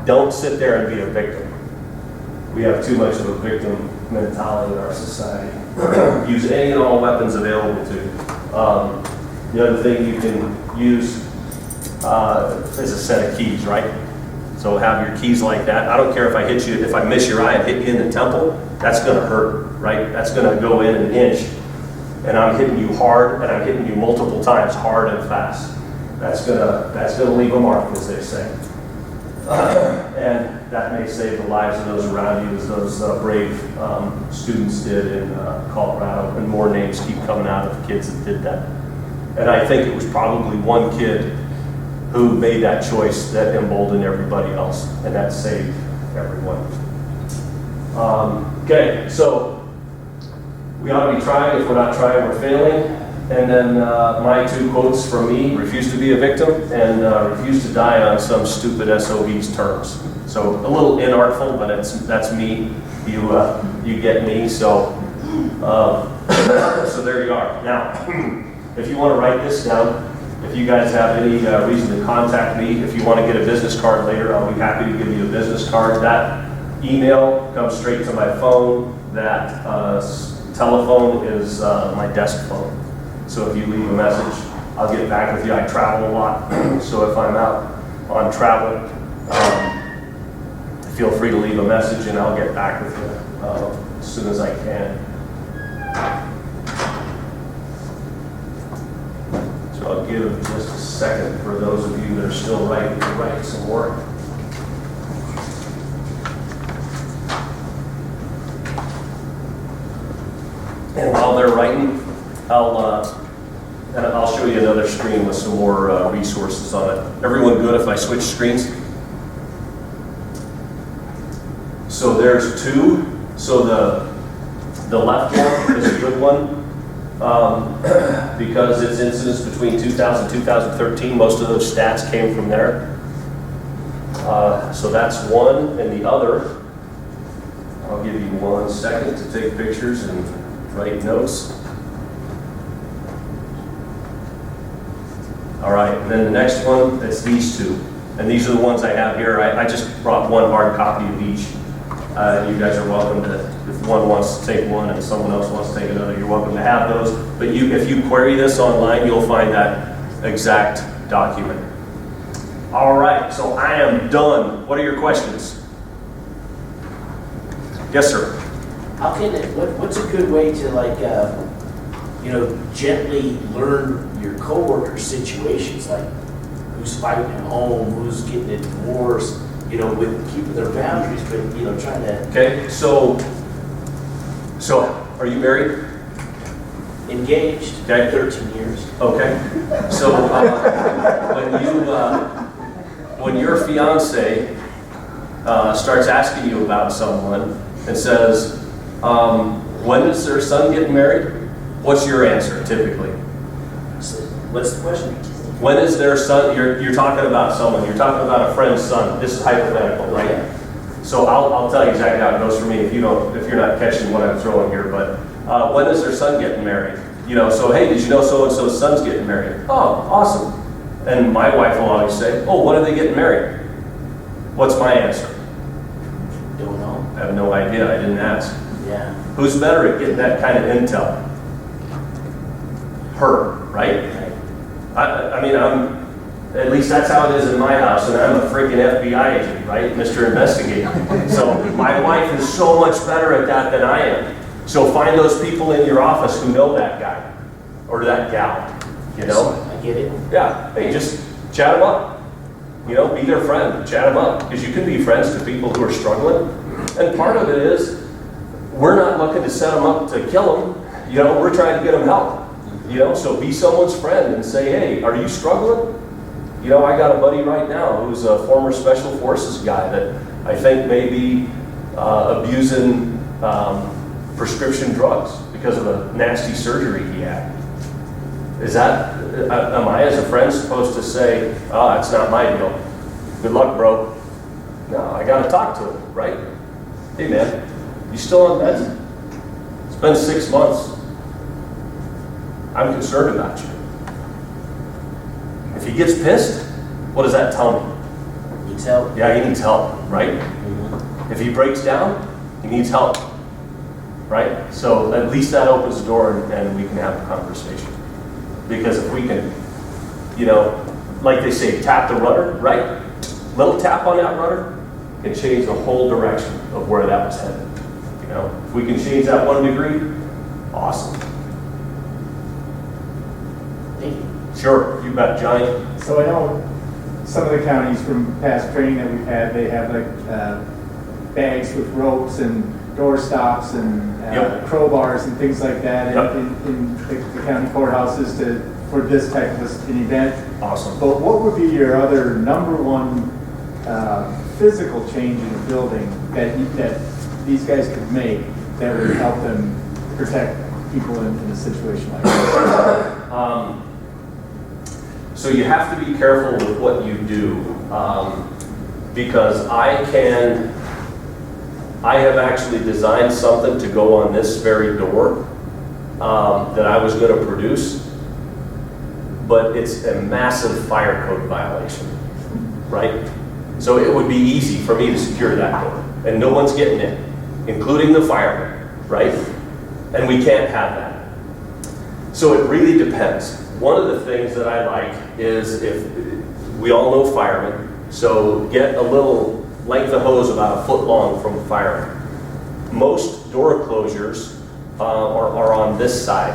Don't sit there and be a victim. We have too much of a victim mentality in our society. Use any and all weapons available to you. The other thing you can use is a set of keys, right? So have your keys like that. I don't care if I hit you, if I miss your eye and hit you in the temple, that's going to hurt, right? That's going to go in an inch. And I'm hitting you hard, and I'm hitting you multiple times, hard and fast. That's gonna leave a mark, as they say. And that may save the lives of those around you, as those brave students did in Colorado, and more names keep coming out of kids that did that. And I think it was probably one kid who made that choice that emboldened everybody else, and that saved everyone. Okay, so we ought to be trying. If we're not trying, we're failing. And then my 2 quotes from me: refuse to be a victim, and refuse to die on some stupid SOB's terms. So a little inartful, but that's me. You get me. So so there you are. Now, if you want to write this down, if you guys have any reason to contact me, if you want to get a business card later, I'll be happy to give you a business card. That email comes straight to my phone. That telephone is my desk phone. So if you leave a message, I'll get back with you. I travel a lot, so if I'm out on travel, feel free to leave a message and I'll get back with you as soon as I can. So I'll give just a second for those of you that are still writing to write some more. And while they're writing, I'll show you another screen with some more resources on it. Everyone good if I switch screens? So there's 2. So The left one is a good one because it's incidents between 2000 and 2013. Most of those stats came from there. So that's one, and the other, I'll give you 1 second to take pictures and write notes. All right, and then the next one, it's these two. And these are the ones I have here. I just brought one hard copy of each. You guys are welcome to, if one wants to take one and someone else wants to take another, you're welcome to have those. But if you query this online, you'll find that exact document. All right, so I am done. What are your questions? Yes, sir. How can it, what's a good way to like, gently learn your coworkers' situations, like who's fighting at home, who's getting a divorce, with keeping their boundaries, but, trying to Okay, so are you married? engaged Okay. 13 years. Okay. So when your fiance starts asking you about someone and says, when is their son getting married? What's your answer typically? So what's the question? When is their son? You're talking about someone. You're talking about a friend's son. This is hypothetical, right? Yeah. So I'll tell you exactly how it goes for me if you're not catching what I'm throwing here. But when is their son getting married? So hey, did you know so and so's son's getting married? Oh, awesome. And my wife will always say, oh, when are they getting married? What's my answer? Don't know. I have no idea. I didn't ask. Yeah. Who's better at getting that kind of intel? Her, right? I mean, at least that's how it is in my house, and I'm a freaking FBI agent, right? Mr. Investigator. So my wife is so much better at that than I am. So find those people in your office who know that guy or that gal, I get it. Yeah, hey, just chat them up. Be their friend, chat them up. Because you can be friends to people who are struggling. And part of it is, we're not looking to set them up to kill them. We're trying to get them help. So be someone's friend and say, hey, are you struggling? I got a buddy right now who's a former Special Forces guy that I think may be abusing prescription drugs because of a nasty surgery he had. Am I as a friend supposed to say, oh, it's not my deal. Good luck, bro. No, I got to talk to him, right? Hey, man, you still on meds? It's been 6 months. I'm concerned about you. If he gets pissed, what does that tell me? Needs help. Yeah, he needs help, right? If he breaks down, he needs help, right? So at least that opens the door and we can have a conversation. Because if we can, like they say, tap the rudder, right? Little tap on that rudder can change the whole direction of where that was headed. If we can change that 1 degree, awesome. Thank you. Sure, you bet, Johnny. So I know some of the counties from past training that we've had, they have like bags with ropes and door stops and Yep. crowbars and things like that Yep. in the county courthouses for this type of an event. Awesome. But what would be your other number one physical change in the building that these guys could make that would help them protect people in a situation like that? So you have to be careful with what you do because I have actually designed something to go on this very door that I was going to produce, but it's a massive fire code violation, right? So it would be easy for me to secure that door, and no one's getting in, including the firemen, right? And we can't have that. So it really depends. One of the things that I like is if we all know firemen, so get a little length of hose about 1 foot long from a fireman. Most door closures are on this side.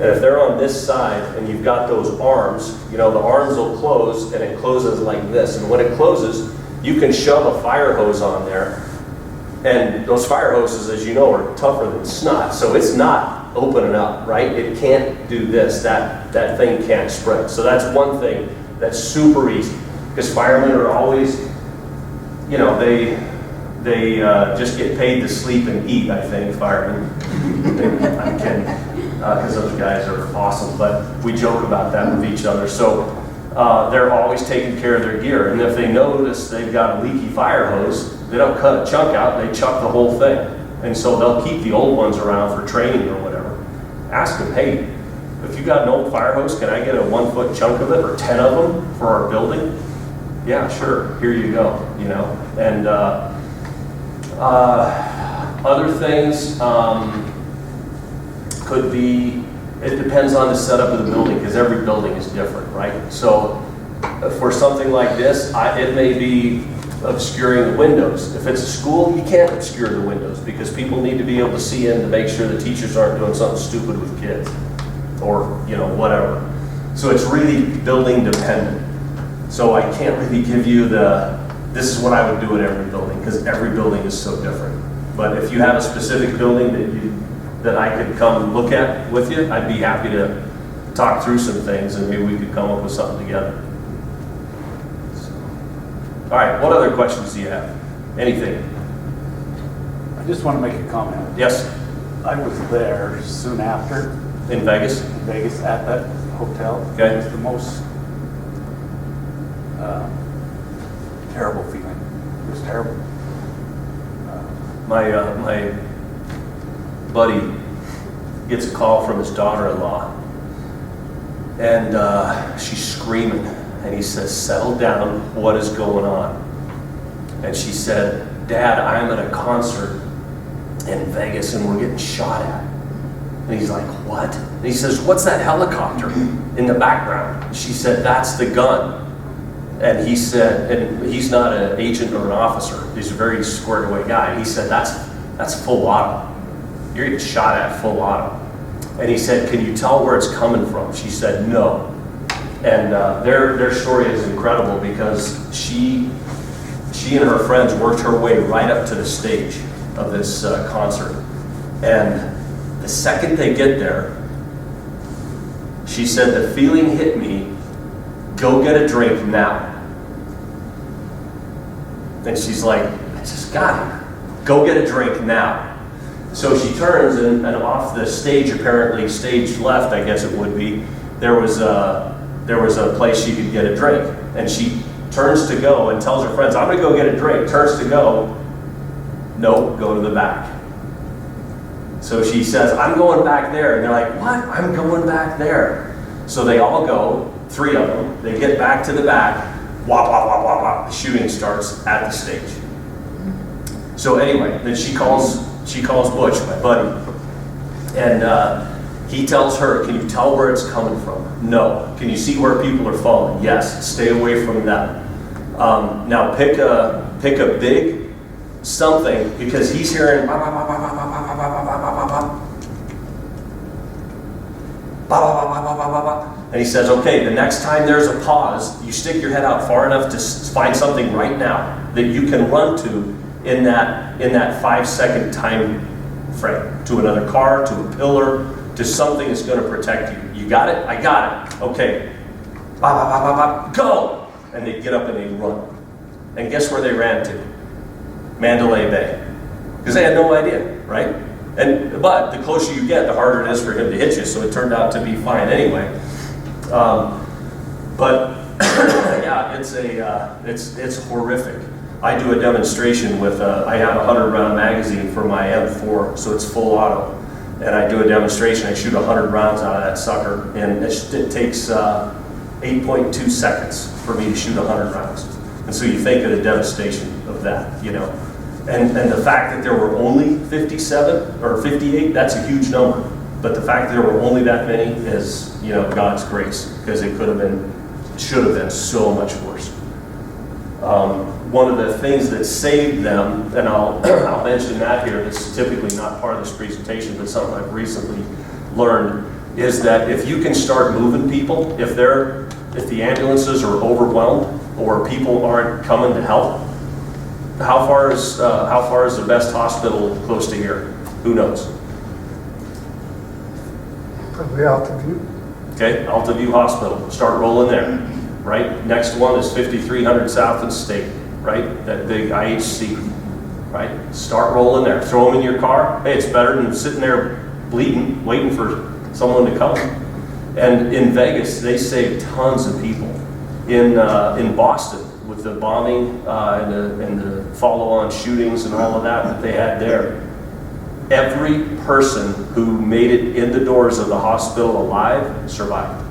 And if they're on this side and you've got those arms, the arms will close and it closes like this. And when it closes, you can shove a fire hose on there. And those fire hoses, as you know, are tougher than snot. So it's not opening up, right? It can't do this. That thing can't spread. So that's one thing that's super easy. Because firemen are always, They just get paid to sleep and eat, I think, firemen. I'm kidding, because those guys are awesome, but we joke about that with each other. So they're always taking care of their gear, and if they notice they've got a leaky fire hose, they don't cut a chunk out, they chuck the whole thing. And so they'll keep the old ones around for training or whatever. Ask them, hey, if you got an old fire hose, can I get a 1 foot chunk of it or 10 of them for our building? Yeah, sure, here you go, you know. And other things could be, it depends on the setup of the building, because every building is different, right? So for something like this, it may be obscuring the windows. If it's a school, you can't obscure the windows because people need to be able to see in to make sure the teachers aren't doing something stupid with kids or, you know, whatever. So it's really building dependent. So I can't really give you this is what I would do in every building, because every building is so different. But if you have a specific building that I could come look at with you, I'd be happy to talk through some things and maybe we could come up with something together. All right, what other questions do you have? Anything? I just want to make a comment. Yes, I was there soon after, in Vegas? in Vegas, at that hotel. Okay. It was the most terrible feeling. It was terrible. My buddy gets a call from his daughter-in-law, and she's screaming, and he says, settle down, what is going on? And she said, Dad, I'm at a concert in Vegas and we're getting shot at. And he's like, what? And he says, what's that helicopter in the background? She said, that's the gun. And he said, and he's not an agent or an officer, he's a very squared away guy. He said, that's full auto. You're getting shot at full auto. And he said, can you tell where it's coming from? She said, no. And their story is incredible because she and her friends worked her way right up to the stage of this concert. And the second they get there, she said, the feeling hit me, go get a drink now. And she's like, I just got it. Go get a drink now. So she turns and off the stage, apparently stage left, I guess it would be, there was a place she could get a drink. And she turns to go and tells her friends, I'm gonna go get a drink. Turns to go, no, go to the back. So she says, I'm going back there. And they're like, what? I'm going back there. So they all go, 3 of them, they get back to the back, wop, wop, wop, wop, wop. The shooting starts at the stage. So anyway, then she calls Butch, my buddy, and he tells her, can you tell where it's coming from? No. Can you see where people are falling? Yes. Stay away from them. Now pick a big something, because he's hearing bah, bah, bah, bah, bah, bah, bah, bah, bah, bah, bah, bah, bah, bah, bah, bah. And he says, okay, the next time there's a pause, you stick your head out far enough to find something right now that you can run to in that 5-second time frame, to another car, to a pillar, to something that's going to protect you. You got it? I got it. Okay. Bah, bah, bah, bah, bah. Go! And they get up and they run. And guess where they ran to? Mandalay Bay. Because they had no idea, right? But the closer you get, the harder it is for him to hit you, so it turned out to be fine anyway. But yeah, it's horrific. I do a demonstration with, I have a 100-round magazine for my M4, so it's full auto. And I do a demonstration, I shoot 100 rounds out of that sucker, and it takes 8.2 seconds for me to shoot 100 rounds. And so you think of the devastation of that, you know. And the fact that there were only 57 or 58, that's a huge number. But the fact that there were only that many is, you know, God's grace, because it could have been, should have been so much worse. One of the things that saved them, and I'll mention that here, it's typically not part of this presentation, but something I've recently learned, is that if you can start moving people, if the ambulances are overwhelmed or people aren't coming to help, how far is the best hospital close to here? Who knows? Probably Altamont. Okay, Altamont Hospital. Start rolling there, right? Next one is 5300 South and State, right? That big IHC. right? Start rolling there, throw them in your car. Hey, it's better than sitting there bleeding, waiting for someone to come. And in Vegas, they saved tons of people. In Boston, with the bombing and the follow-on shootings and all of that they had there, every person who made it in the doors of the hospital alive survived.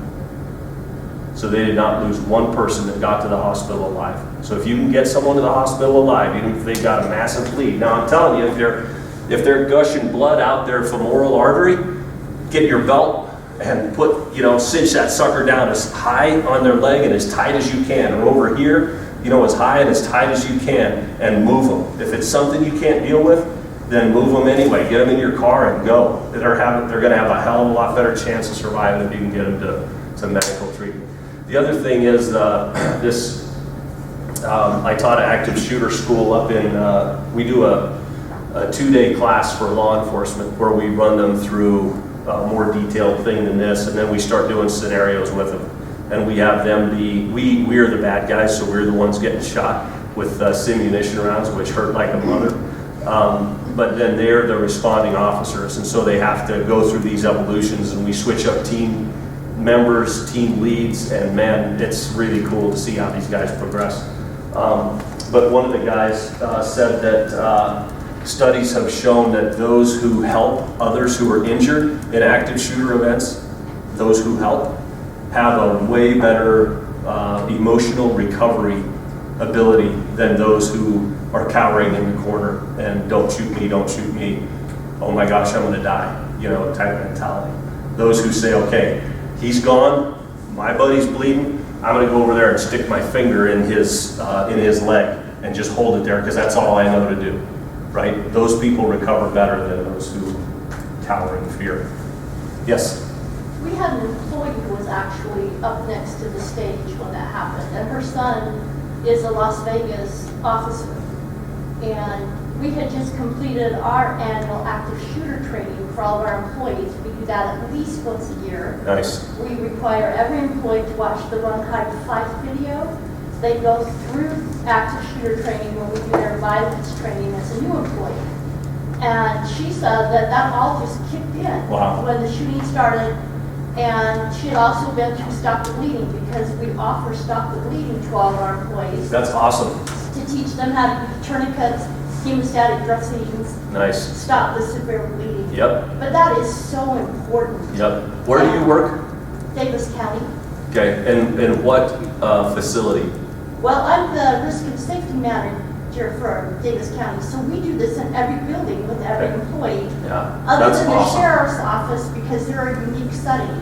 So they did not lose one person that got to the hospital alive. So if you can get someone to the hospital alive, even if they've got a massive bleed. Now I'm telling you, if they're gushing blood out their femoral artery, get your belt and put, cinch that sucker down as high on their leg and as tight as you can, or over here, as high and as tight as you can, and move them. If it's something you can't deal with, then move them anyway. Get them in your car and go. They're going to have a hell of a lot better chance of surviving if you can get them to medical treatment. The other thing is I taught an active shooter school up in, we do a 2-day class for law enforcement where we run them through a more detailed thing than this, and then we start doing scenarios with them. And we have them we're the bad guys, so we're the ones getting shot with simunition rounds, which hurt like a mother. But then they're the responding officers, and so they have to go through these evolutions, and we switch up team members, team leads, and man, it's really cool to see how these guys progress. But one of the guys said that studies have shown that those who help others who are injured in active shooter events, those who help, have a way better emotional recovery ability than those who are cowering in the corner and don't shoot me, oh my gosh, I'm gonna die, type mentality. Those who say, okay, he's gone, my buddy's bleeding, I'm gonna go over there and stick my finger in his leg and just hold it there because that's all I know to do, right? Those people recover better than those who cower in fear. Yes? We had an employee who was actually up next to the stage when that happened, and her son is a Las Vegas officer. And we had just completed our annual active shooter training for all of our employees. We do that at least once a year. Nice. We require every employee to watch the Run Hide Fight video. They go through active shooter training when we do their violence training as a new employee. And she said that all just kicked in when the shooting started. And she had also been through Stop the Bleeding because we offer Stop the Bleeding to all of our employees. That's awesome. To teach them how to do tourniquets, hemostatic dressings, Nice. stop the severe bleeding. Yep. But that is so important. Yep. Where do you work? Davis County. Okay, and what facility? Well, I'm the risk and safety manager for Davis County, so we do this in every building with every employee. Yeah, Other that's than awesome. the sheriff's office, because they're a unique setting.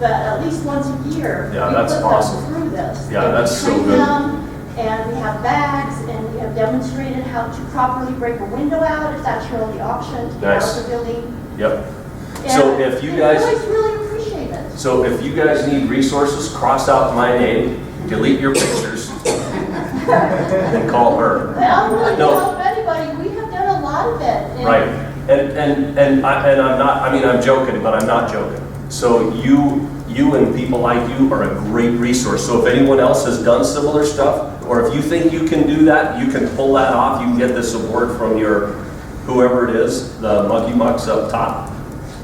But at least once a year, Yeah, we that's put awesome. them through this. Yeah, And that's we so train good. them, and we have bags, and we have demonstrated how to properly break a window out, if that's your only option to get out Nice. of the building. Yep. So And if you the guys, employees really appreciate it. so if you guys need resources, cross out my name, delete your pictures, and call her. I'm willing to No. help anybody, we have done a lot of it. And Right. And I'm not, I'm joking, but I'm not joking. So you and people like you are a great resource. So if anyone else has done similar stuff, or if you think you can do that, you can pull that off, you can get this award from your, whoever it is, the Monkey Mucks up top,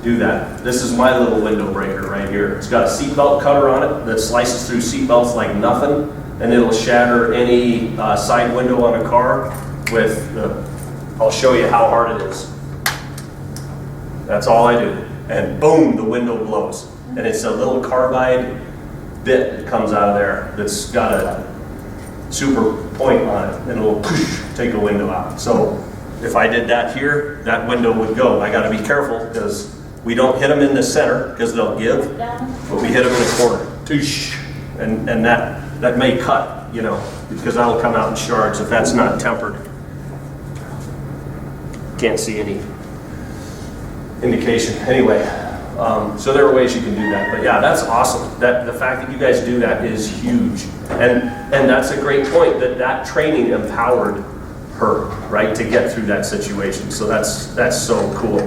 do that. This is my little window breaker right here. It's got a seatbelt cutter on it that slices through seatbelts like nothing, and it'll shatter any side window on a car with, I'll show you how hard it is. That's all I do. And boom, the window blows. And it's a little carbide bit that comes out of there that's got a super point on it, and it'll take a window out. So if I did that here, that window would go. I gotta be careful because we don't hit them in the center because they'll give, but we hit them in the corner. And that may cut, because that'll come out in shards if that's not tempered. Can't see any indication. Anyway, so there are ways you can do that. But yeah, that's awesome. That the fact that you guys do that is huge. And that's a great point, that training empowered her, right, to get through that situation. So that's so cool.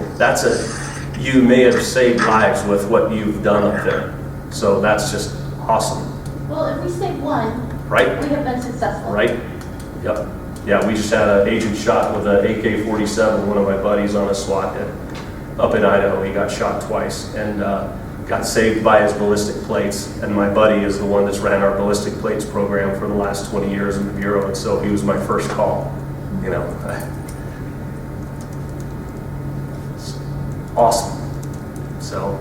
You may have saved lives with what you've done up there. So that's just awesome. Well, if we save one, Right? we have been successful. Right? Yep. Yeah, we just had an agent shot with an AK-47, one of my buddies on a SWAT hit up in Idaho. He got shot twice and got saved by his ballistic plates. And my buddy is the one that's ran our ballistic plates program for the last 20 years in the Bureau. And so he was my first call, you know. It's awesome. So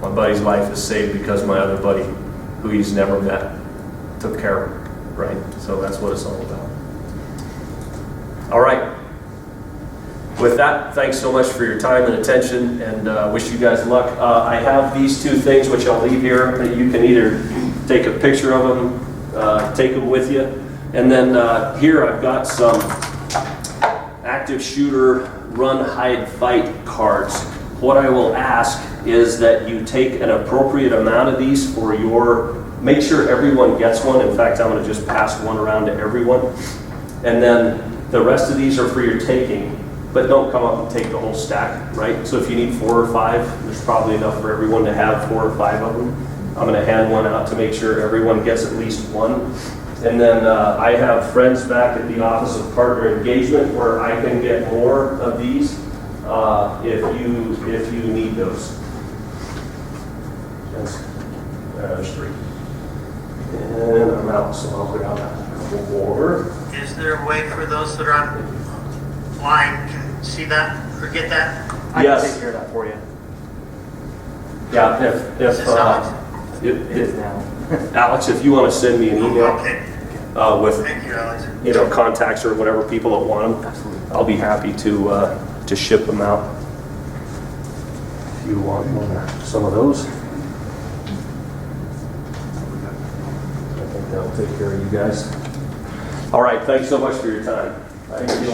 my buddy's life is saved because my other buddy, who he's never met, took care of him, right? So that's what it's all about. All right. With that, thanks so much for your time and attention, and wish you guys luck. I have these two things which I'll leave here. You can either take a picture of them, take them with you, and then here I've got some active shooter run, hide, fight cards. What I will ask is that you take an appropriate amount of these for your, make sure everyone gets one. In fact, I'm going to just pass one around to everyone. And then the rest of these are for your taking, but don't come up and take the whole stack, right? So if you need 4 or 5, there's probably enough for everyone to have 4 or 5 of them. I'm going to hand one out to make sure everyone gets at least one. And then I have friends back at the Office of Partner Engagement where I can get more of these if you need those. There's 3. And I'm out, so I'll grab a couple more. Is there a way for those that are online can see that or get that? I Yes. can take care of that for you. Yeah, Is this Alex? It is now. Alex, if you want to send me an email Okay, with thank you, Alex. contacts or whatever people that want them, Absolutely. I'll be happy to ship them out. If you want some of those, I think that'll take care of you guys. All right, thanks so much for your time. Thank you.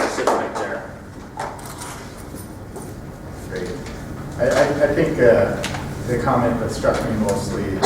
Sit right there. Great. I think the comment that struck me mostly